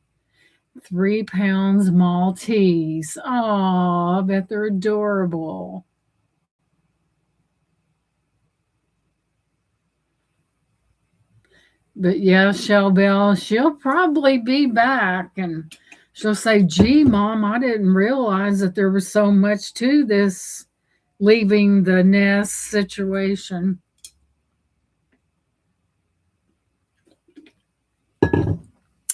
[SPEAKER 1] 3 pounds Maltese. Oh, I bet they're adorable. But yeah, Bell, she'll probably be back and she'll say, gee, Mom, I didn't realize that there was so much to this leaving the nest situation.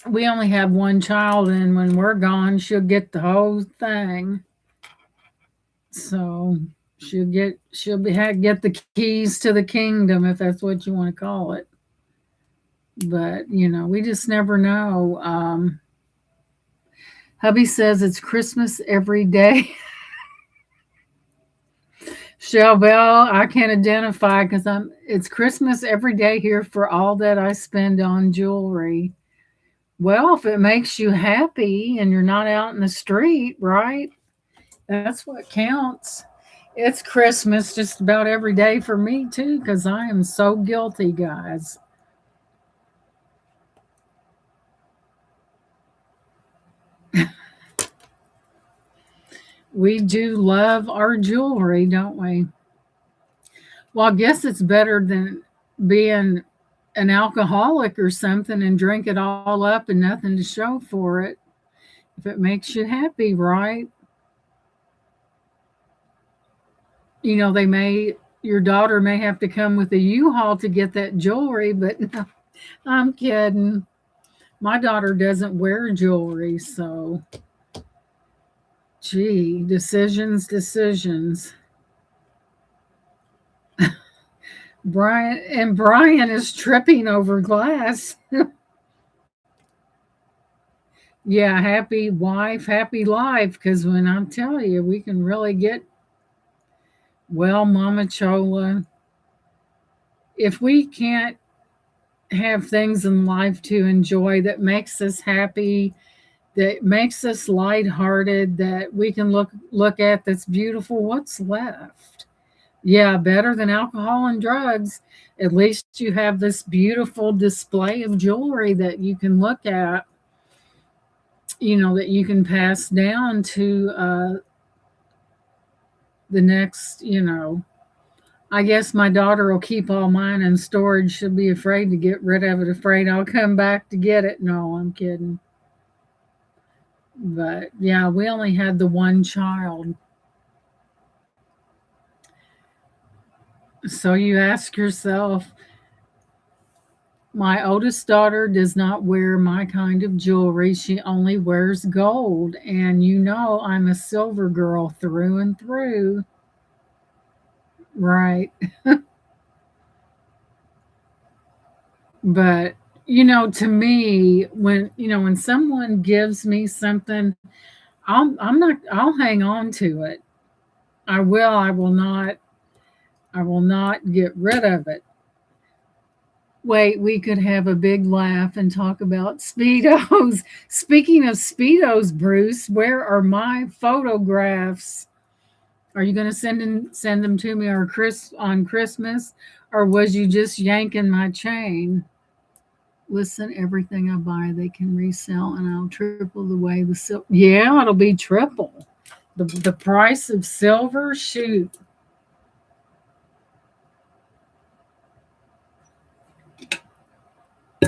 [SPEAKER 1] We only have one child, and when we're gone, she'll get the whole thing. So get the keys to the kingdom, if that's what you want to call it. But we just never know. Hubby says it's Christmas every day. Bell, I can identify because it's Christmas every day here for all that I spend on jewelry. Well, if it makes you happy and you're not out in the street, right? That's what counts. It's Christmas just about every day for me too, because I am so guilty, guys. We do love our jewelry, don't we? Well, I guess it's better than being an alcoholic or something and drink it all up and nothing to show for it. If it makes you happy, right? Your daughter may have to come with a U-Haul to get that jewelry, but no, I'm kidding. My daughter doesn't wear jewelry, so gee, decisions. Brian is tripping over glass. Yeah, happy wife, happy life. Because when I'm telling you, Well, Mama Chola, if we can't have things in life to enjoy that makes us happy, that makes us lighthearted, that we can look at that's beautiful, what's left? Yeah, better than alcohol and drugs. At least you have this beautiful display of jewelry that you can look at, that you can pass down to the next, I guess my daughter will keep all mine in storage. She'll be afraid to get rid of it, afraid I'll come back to get it. No, I'm kidding. But yeah, we only had the one child. So you ask yourself, my oldest daughter does not wear my kind of jewelry. She only wears gold. And I'm a silver girl through and through. Right. But to me, when someone gives me something, I'll hang on to it. I will not. I will not get rid of it. Wait, we could have a big laugh and talk about Speedos. Speaking of Speedos, Bruce, where are my photographs? Are you going to send them to me on Christmas, or was you just yanking my chain? Listen, everything I buy they can resell, and I'll triple the way the silver. Yeah, it'll be triple the price of silver. Shoot,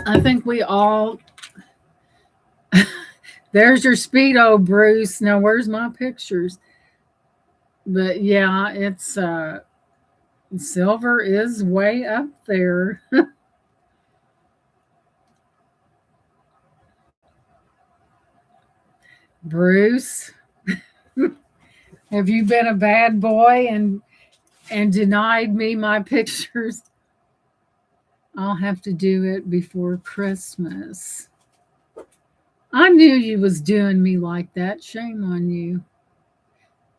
[SPEAKER 1] I think we all. There's your Speedo, Bruce. Now, where's my pictures? But yeah, it's silver is way up there. Bruce, have you been a bad boy and denied me my pictures? I'll have to do it before Christmas. I knew you was doing me like that. Shame on you.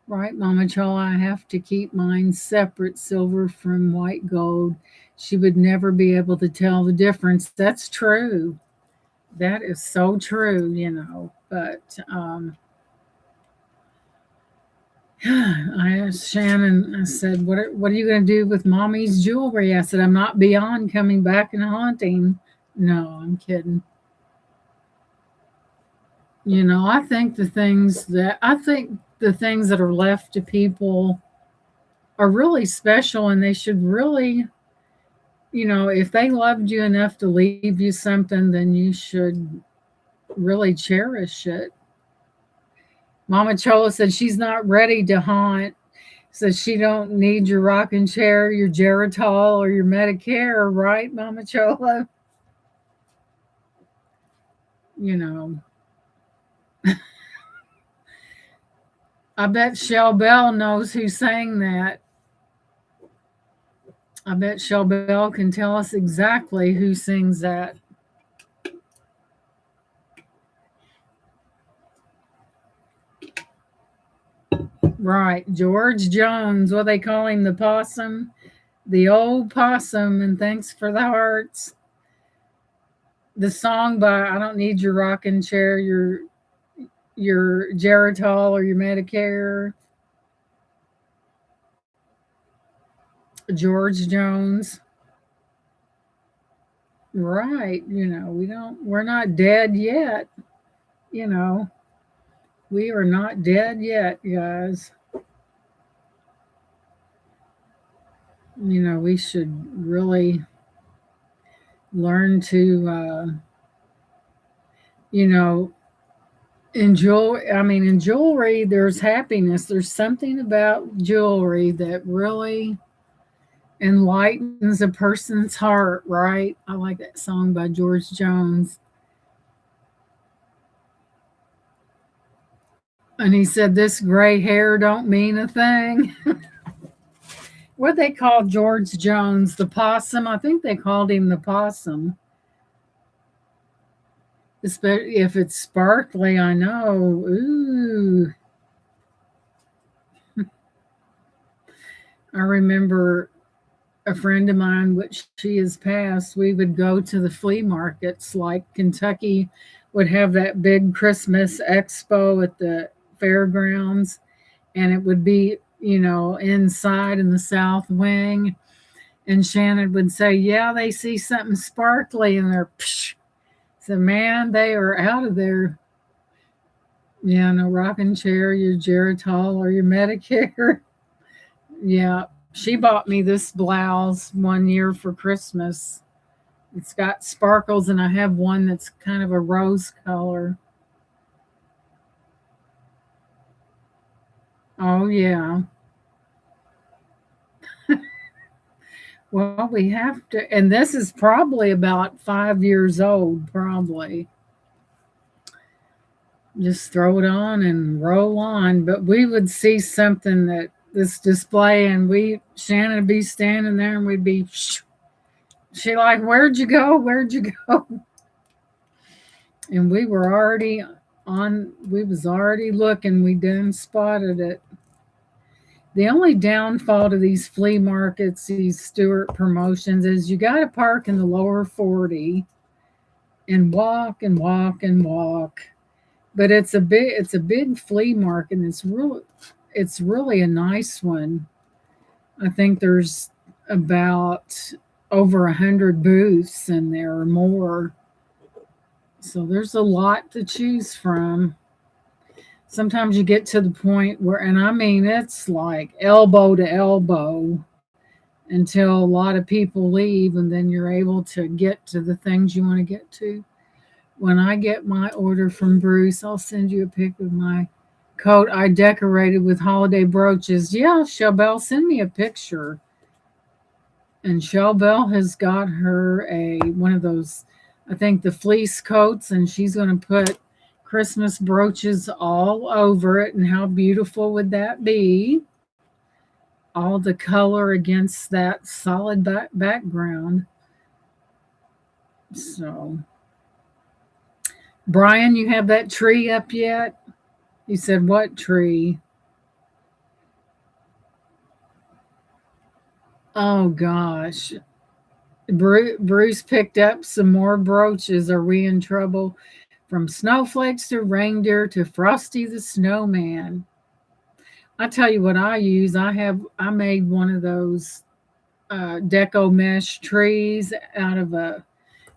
[SPEAKER 1] Right, Mama Chola, I have to keep mine separate, silver from white gold. She would never be able to tell the difference. That's true. That is so true. But I asked Shannon, I said, what are you going to do with mommy's jewelry? I said, I'm not beyond coming back and haunting. No, I'm kidding. I think the things that are left to people are really special, and they should really, if they loved you enough to leave you something, then you should really cherish it. Mama Chola said she's not ready to haunt. Says she don't need your rocking chair, your Geritol, or your Medicare, right, Mama Chola? You know, I bet Shell Bell knows who sang that. I bet Shell Bell can tell us exactly who sings that. Right, George Jones. What they call him, the possum, the old possum. And thanks for the hearts. The song by "I Don't Need Your Rocking Chair," your Geritol or your Medicare. George Jones. Right. We're not dead yet. You know, we are not dead yet, guys. We should really learn to, you know, enjoy. I mean, in jewelry, there's happiness. There's something about jewelry that really enlightens a person's heart, right? I like that song by George Jones. And he said, "This gray hair don't mean a thing." What they call George Jones, the possum? I think they called him the possum. Especially if it's sparkly, I know. Ooh. I remember a friend of mine, which she has passed, we would go to the flea markets like Kentucky would have that big Christmas expo at the fairgrounds, and it would be, inside in the south wing. And Shannon would say, "Yeah, they see something sparkly," and they're, psh. So, man, they are out of there. Yeah, no rocking chair, your Geritol or your Medicare. Yeah, she bought me this blouse one year for Christmas. It's got sparkles, and I have one that's kind of a rose color. Oh, yeah. Well, we have to, and this is probably about 5 years old, probably. Just throw it on and roll on. But we would see something that this display, and Shannon would be standing there, and we'd be, she like, "Where'd you go? Where'd you go?" And we was already looking. We done spotted it. The only downfall to these flea markets, these Stewart promotions, is you got to park in the lower 40 and walk and walk and walk. But it's a big flea market, and it's really a nice one. I think there's about over 100 booths in there or more. So there's a lot to choose from. Sometimes you get to the point where, and I mean, it's like elbow to elbow until a lot of people leave, and then you're able to get to the things you want to get to. When I get my order from Bruce, I'll send you a pic of my coat I decorated with holiday brooches. Yeah, Shelbell, send me a picture. And Shelbell has got her a one of those, I think, the fleece coats, and she's going to put Christmas brooches all over it. And how beautiful would that be? All the color against that solid background. So, Brian, you have that tree up yet? He said, "What tree?" Oh gosh. Bruce picked up some more brooches. Are we in trouble? From snowflakes to reindeer to Frosty the Snowman. I tell you what I use. I made one of those deco mesh trees out of a.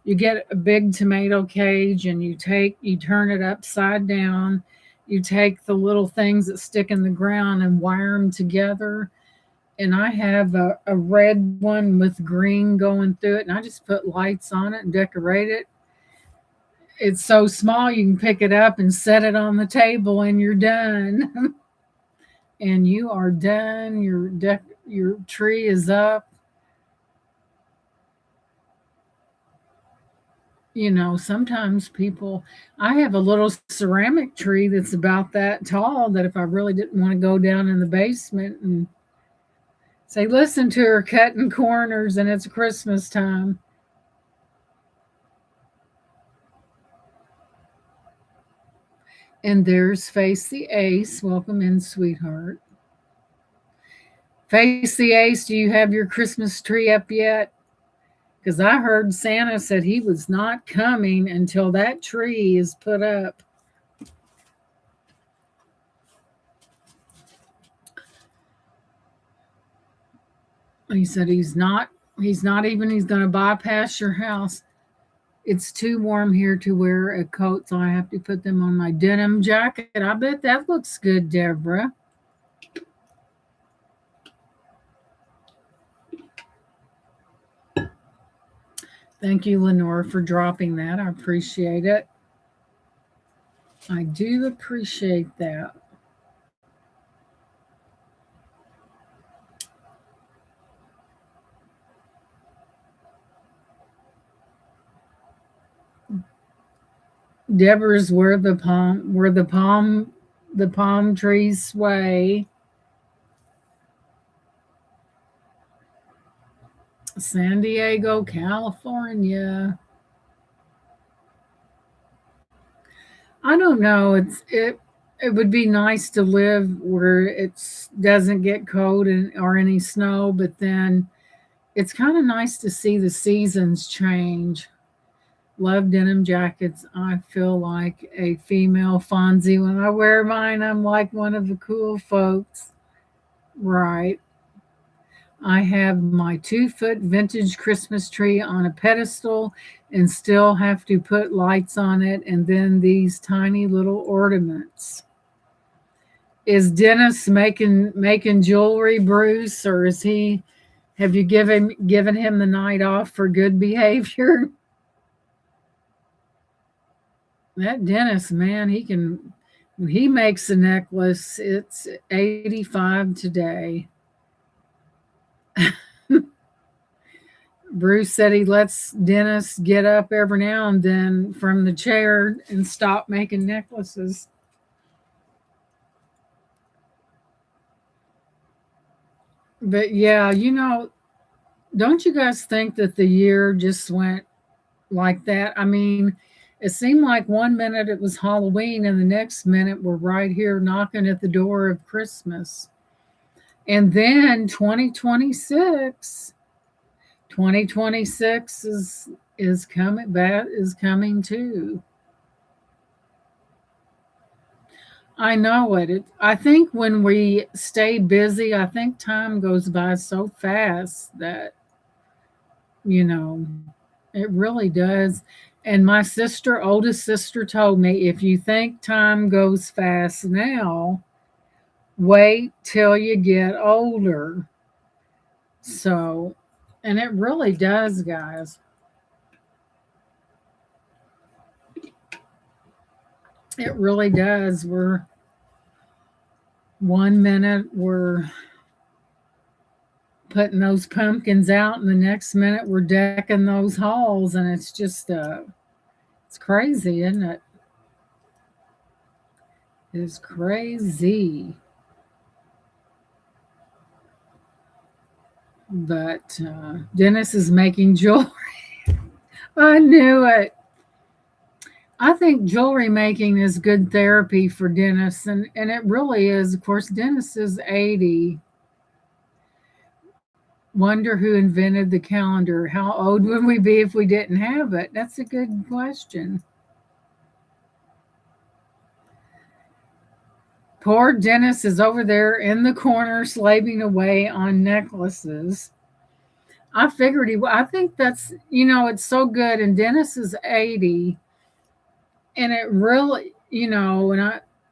[SPEAKER 1] You get a big tomato cage, and you turn it upside down. You take the little things that stick in the ground and wire them together. And I have a red one with green going through it, and I just put lights on it and decorate it. It's so small you can pick it up and set it on the table, and you're done. And you are done. Your tree is up. Sometimes people, I have a little ceramic tree that's about that tall, that if I really didn't want to go down in the basement and say, "Listen to her cutting corners, and it's Christmas time." And there's Face the Ace. Welcome in, sweetheart. Face the Ace, do you have your Christmas tree up yet? Because I heard Santa said he was not coming until that tree is put up. He said he's going to bypass your house. It's too warm here to wear a coat, so I have to put them on my denim jacket. I bet that looks good, Deborah. Thank you, Lenore, for dropping that. I appreciate it. I do appreciate that. Deborah's where the palm trees sway. San Diego, California. I don't know. It. It would be nice to live where it doesn't get cold or any snow, but then it's kind of nice to see the seasons change. Love denim jackets. I feel like a female Fonzie when I wear mine. I'm like one of the cool folks. Right. I have my 2 foot vintage Christmas tree on a pedestal and still have to put lights on it and then these tiny little ornaments. Is Dennis making jewelry, Bruce, or is he have you given him the night off for good behavior? That Dennis man, he can when he makes a necklace, it's 85 today. Bruce said he lets Dennis get up every now and then from the chair and stop making necklaces. But yeah, don't you guys think that the year just went like that? I mean, it seemed like 1 minute it was Halloween and the next minute we're right here knocking at the door of Christmas. And then 2026 is coming that is coming too. I know it. I think when we stay busy, I think time goes by so fast that, you know, it really does. And my oldest sister, told me if you think time goes fast now, wait till you get older. So, and it really does, guys. It really does. We're 1 minute we're putting those pumpkins out, and the next minute we're decking those halls, and it's just it's crazy, isn't it? It's crazy. But Dennis is making jewelry. I knew it. I think jewelry making is good therapy for Dennis, and it really is. Of course, Dennis is 80. Wonder who invented the calendar. How old would we be if we didn't have it? That's a good question. Poor Dennis is over there in the corner slaving away on necklaces. I figured I think that's, it's so good. And Dennis is 80. And it really,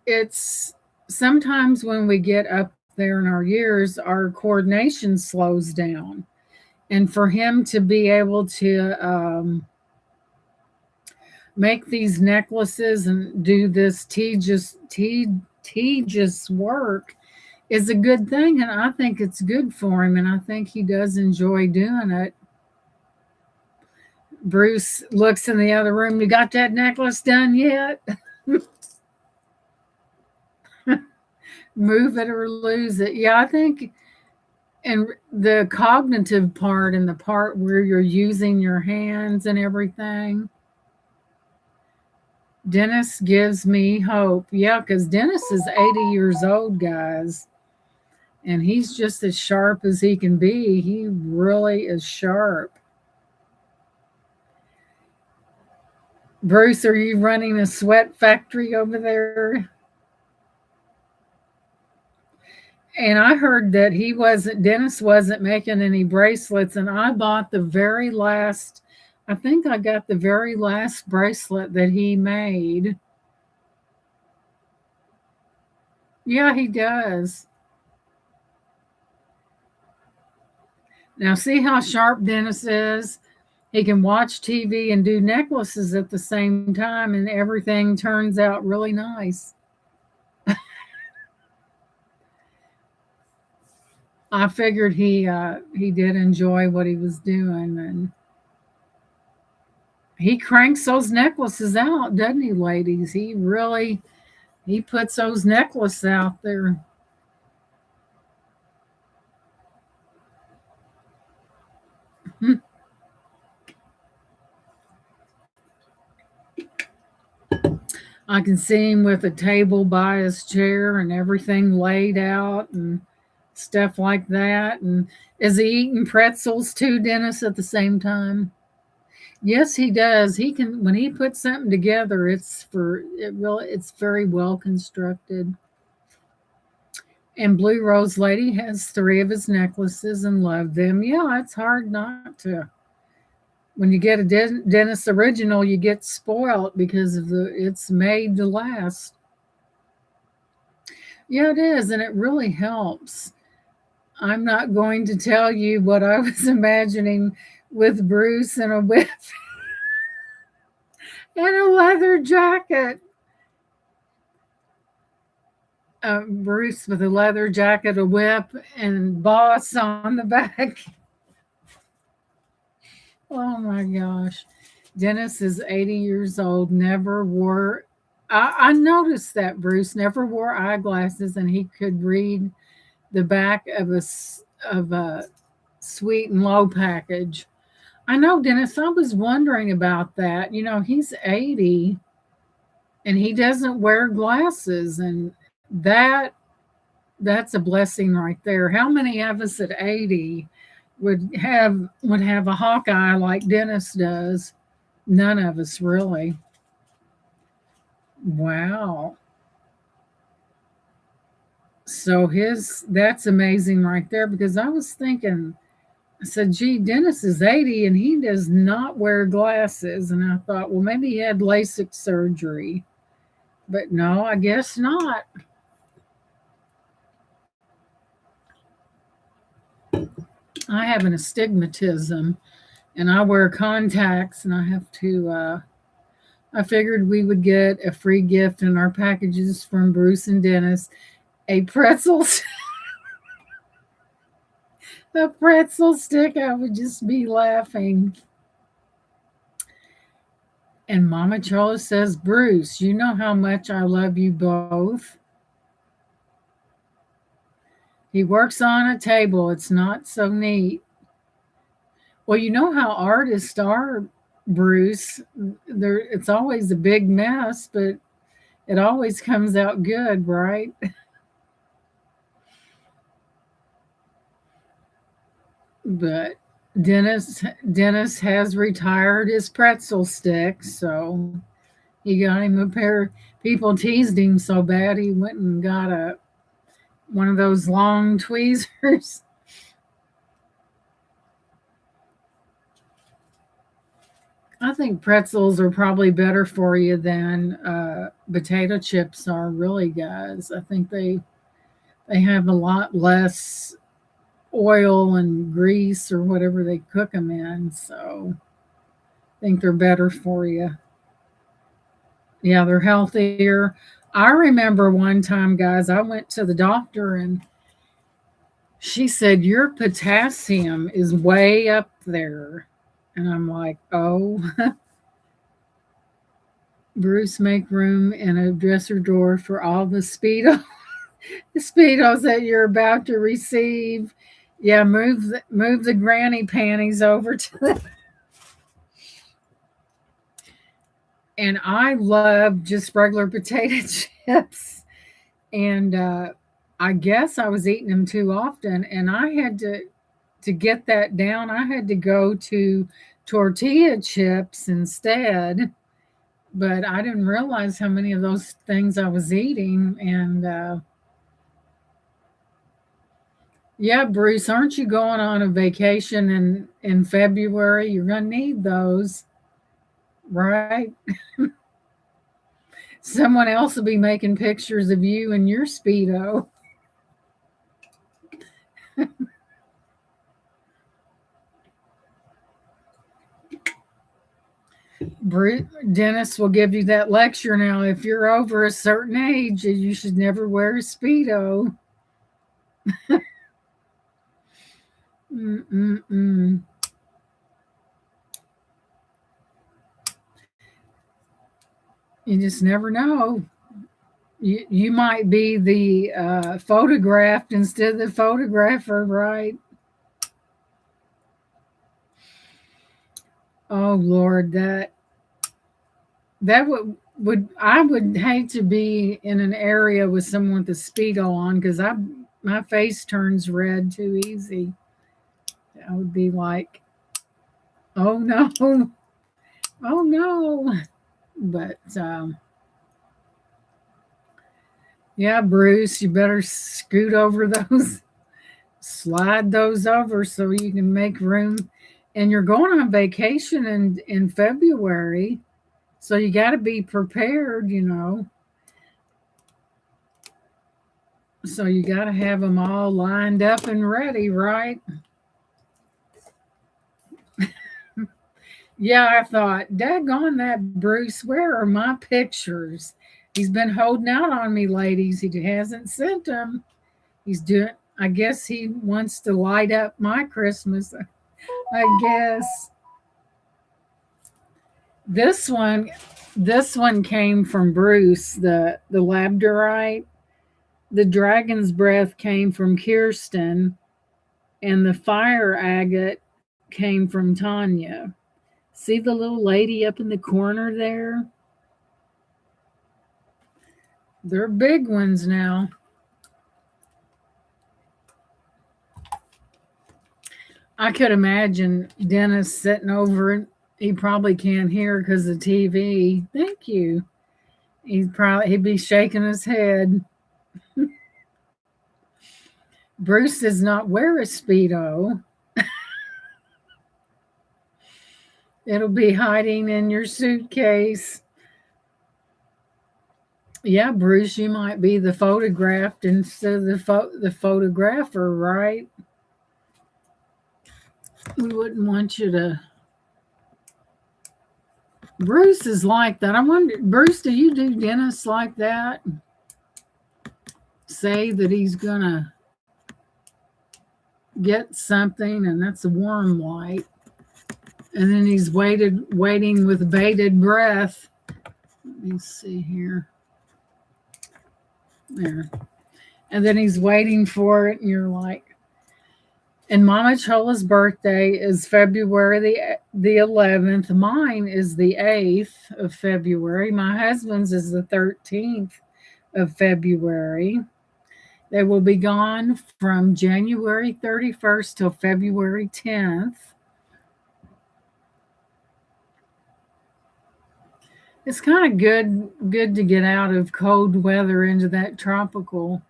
[SPEAKER 1] it's sometimes when we get up there in our years, our coordination slows down. And for him to be able to make these necklaces and do this tedious work is a good thing. And I think it's good for him. And I think he does enjoy doing it. Bruce looks in the other room. You got that necklace done yet? Move it or lose it. Yeah, I think, and the cognitive part and the part where you're using your hands and everything. Dennis gives me hope. Yeah, because Dennis is 80 years old, guys. And he's just as sharp as he can be. He really is sharp. Bruce, are you running a sweat factory over there? And I heard that Dennis wasn't making any bracelets. And I bought I think I got the very last bracelet that he made. Yeah, he does. Now, see how sharp Dennis is? He can watch TV and do necklaces at the same time, and everything turns out really nice. I figured he did enjoy what he was doing, and he cranks those necklaces out, doesn't he, ladies? He puts those necklaces out there. I can see him with a table by his chair and everything laid out and stuff like that. And is he eating pretzels too, Dennis, at the same time? Yes, he does. He can when he puts something together, it's very well constructed. And Blue Rose Lady has three of his necklaces and loved them. Yeah, it's hard not to. When you get a Dennis original, you get spoiled because of the it's made to last. Yeah, it is, and it really helps. I'm not going to tell you what I was imagining with Bruce and a whip and a leather jacket. Bruce with a leather jacket, a whip, and boss on the back. Oh my gosh. Dennis is 80 years old, never wore. I noticed that Bruce never wore eyeglasses and he could read the back of of a sweet and low package. I know, Dennis, I was wondering about that. You know, he's 80 and he doesn't wear glasses, and that's a blessing right there. How many of us at 80 would have a hawkeye like Dennis does? None of us really. Wow. So his that's amazing right there because I was thinking I said, gee, Dennis is 80 and he does not wear glasses. And I thought, well, maybe he had LASIK surgery. But no, I guess not. I have an astigmatism and I wear contacts and I have to I figured we would get a free gift in our packages from Bruce and Dennis, a pretzel a pretzel stick. I would just be laughing. And Mama Chola says, Bruce, you know how much I love you both. He works on a table. It's not so neat. Well, you know how artists are, Bruce. It's always a big mess, but it always comes out good, right? But Dennis has retired his pretzel stick, so he got him a pair. People teased him so bad he went and got a one of those long tweezers. I think pretzels are probably better for you than potato chips are, really, guys. I think they have a lot less oil and grease or whatever they cook them in, so I think they're better for you. Yeah, they're healthier. I remember one time, guys, I went to the doctor and she said, your potassium is way up there. And I'm like, oh, Bruce, make room in a dresser drawer for all the the speedos that you're about to receive. Yeah, move the granny panties over to the. And I love just regular potato chips. And I guess I was eating them too often, and I had to get that down. I had to go to tortilla chips instead, but I didn't realize how many of those things I was eating. And yeah, Bruce, aren't you going on a vacation in February? You're gonna need those, right? Someone else will be making pictures of you in your speedo. Dennis will give you that lecture now. If you're over a certain age, you should never wear a speedo. Mm-mm-mm. You just never know. You might be the photographed instead of the photographer, right? Oh Lord, that would I would hate to be in an area with someone with a speedo on because I my face turns red too easy. I would be like, oh no, oh no. But yeah, Bruce, you better scoot over those, slide those over so you can make room. And you're going on vacation in February, so you got to be prepared, you know. So you got to have them all lined up and ready, right? Yeah, I thought, daggone that Bruce, where are my pictures? He's been holding out on me, ladies. He hasn't sent them. He's doing, I guess he wants to light up my Christmas. I guess this one, this one came from Bruce, the labradorite. The dragon's breath came from Kirsten, and the fire agate came from Tanya. See the little lady up in the corner there? They're big ones now. I could imagine Dennis sitting over and he probably can't hear because of TV. Thank you. He'd be shaking his head. Bruce does not wear a speedo. It'll be hiding in your suitcase. Yeah, Bruce, you might be the photographed instead of the photographer, right? We wouldn't want you to. Bruce is like that. I wonder, Bruce, do you do Dennis like that? Say that he's gonna get something, and that's a warm light, and then he's waiting with bated breath. Let me see here. There. And then he's waiting for it, and you're like, and Mama Chola's birthday is February the 11th. Mine is the 8th of February. My husband's is the 13th of February. They will be gone from January 31st till February 10th. It's kind of good to get out of cold weather into that tropical.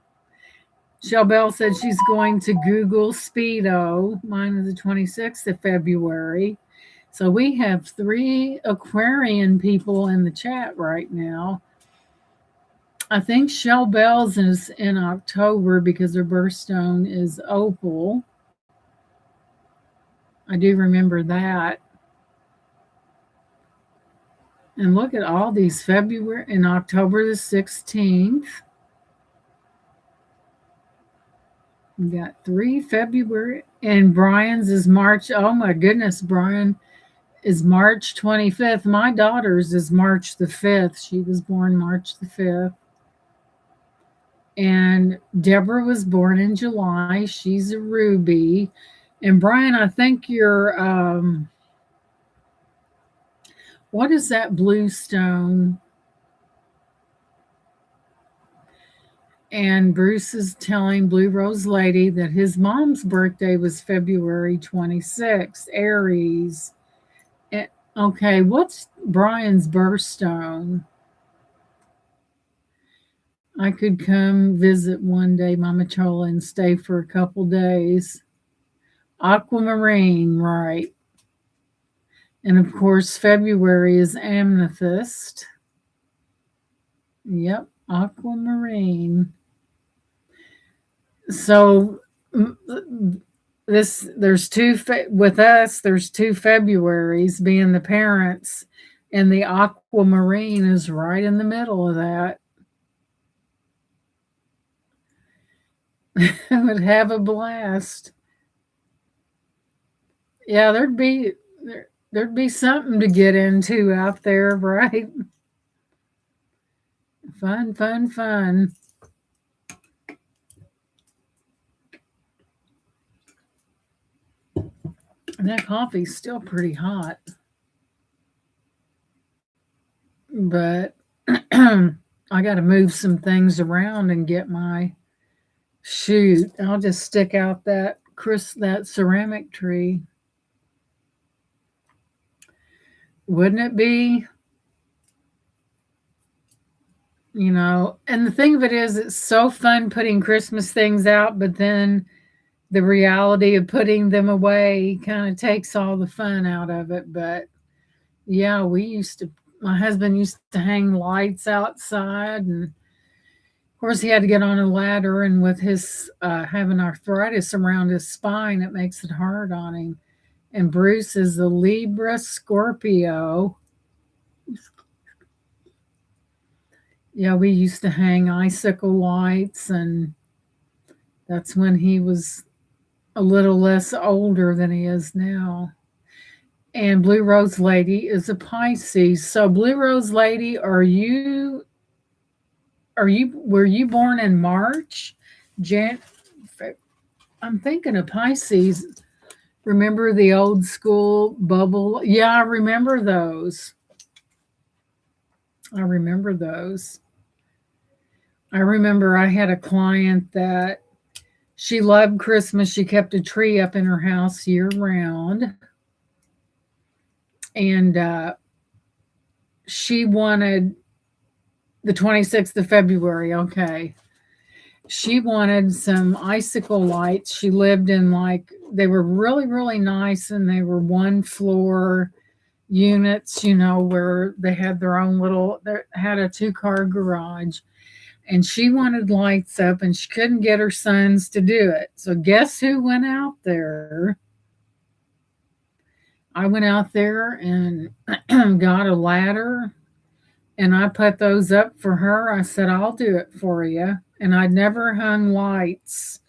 [SPEAKER 1] Shelbell said she's going to Google Speedo. Mine is the 26th of February. So we have 3 Aquarian people in the chat right now. I think Shelbell's is in October because her birthstone is opal. I do remember that. And look at all these February and October the 16th. We got 3 February, and Brian's is March. Oh my goodness, Brian is March 25th. My daughter's is March the 5th. She was born March the 5th. And Deborah was born in July. She's a ruby. And Brian, I think you're, what is that blue stone? And Bruce is telling Blue Rose Lady that his mom's birthday was February 26th, Aries. Okay, what's Brian's birthstone? I could come visit one day, Mama Chola, and stay for a couple days. Aquamarine, right. And of course, February is amethyst. Yep, aquamarine. So there's 2 with us. There's 2 Februarys being the parents, and the aquamarine is right in the middle of that. I would have a blast. Yeah, there'd be something to get into out there, right? Fun, fun, fun. And that coffee's still pretty hot. But I got to move some things around and get my shoot. I'll just stick out that ceramic tree. Wouldn't it be? And the thing of it is, it's so fun putting Christmas things out, but then the reality of putting them away kind of takes all the fun out of it. But yeah, my husband used to hang lights outside, and of course, he had to get on a ladder, and with his having arthritis around his spine, it makes it hard on him. And Bruce is a Libra Scorpio. Yeah, we used to hang icicle lights, and that's when he was a little less older than he is now. And Blue Rose Lady is a Pisces. So Blue Rose Lady, were you born in March? Jan I'm thinking of Pisces. Remember the old school bubble? Yeah, I remember those. I remember those. I remember I had a client that she loved Christmas. She kept a tree up in her house year round. And she wanted the 26th of February. Okay. She wanted some icicle lights. She lived in they were really, really nice, and they were one floor units, where they had their own they had a 2-car garage. And she wanted lights up, and she couldn't get her sons to do it. So guess who went out there? I went out there and got a ladder, and I put those up for her. I said, I'll do it for you. And I'd never hung lights.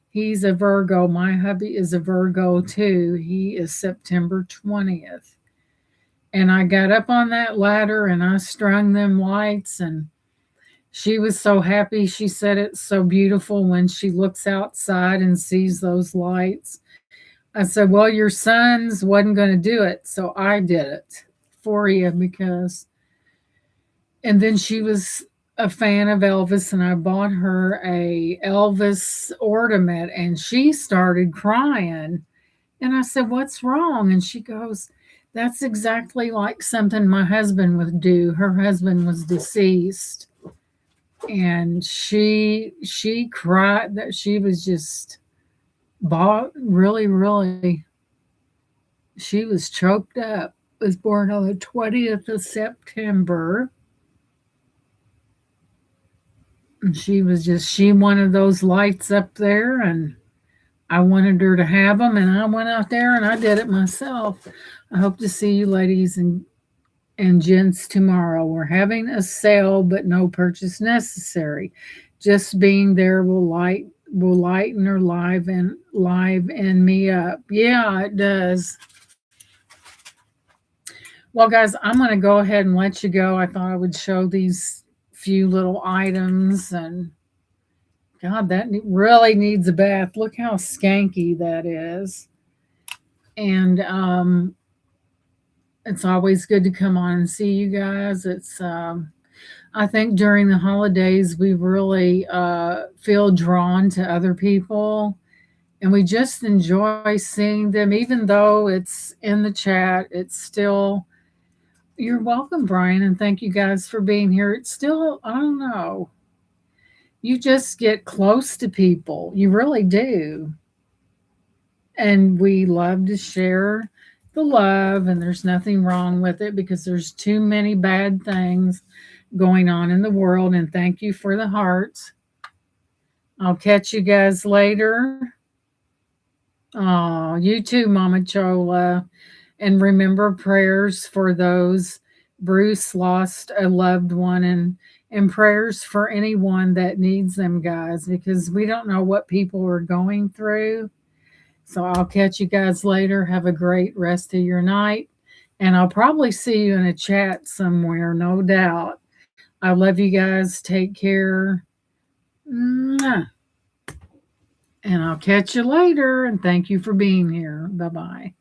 [SPEAKER 1] He's a Virgo. My hubby is a Virgo too. He is September 20th. And I got up on that ladder and I strung them lights, and she was so happy. She said it's so beautiful when she looks outside and sees those lights. I said, well, your sons wasn't going to do it, so I did it for you and then she was a fan of Elvis, and I bought her a Elvis ornament, and she started crying. And I said, what's wrong? And she goes, that's exactly like something my husband would do. Her husband was deceased. And she cried that she was just really, really, she was choked up. Was born on the 20th of September. And she wanted those lights up there, and I wanted her to have them, and I went out there and I did it myself. I hope to see you ladies and gents tomorrow. We're having a sale, but no purchase necessary. Just being there will lighten or liven me up. Yeah, it does. Well, guys, I'm going to go ahead and let you go. I thought I would show these few little items, and God, that really needs a bath. Look how skanky that is. And it's always good to come on and see you guys. It's I think during the holidays we really feel drawn to other people, and we just enjoy seeing them. Even though it's in the chat, it's still, you're welcome, Brian, and thank you guys for being here. It's still, I don't know, you just get close to people. You really do. And we love to share the love, and there's nothing wrong with it because there's too many bad things going on in the world. And thank you for the hearts. I'll catch you guys later. Oh, you too, Mama Chola. And remember, prayers for those. Bruce lost a loved one, and prayers for anyone that needs them, guys, because we don't know what people are going through. So I'll catch you guys later. Have a great rest of your night. And I'll probably see you in a chat somewhere, no doubt. I love you guys. Take care. Mwah. And I'll catch you later. And thank you for being here. Bye-bye.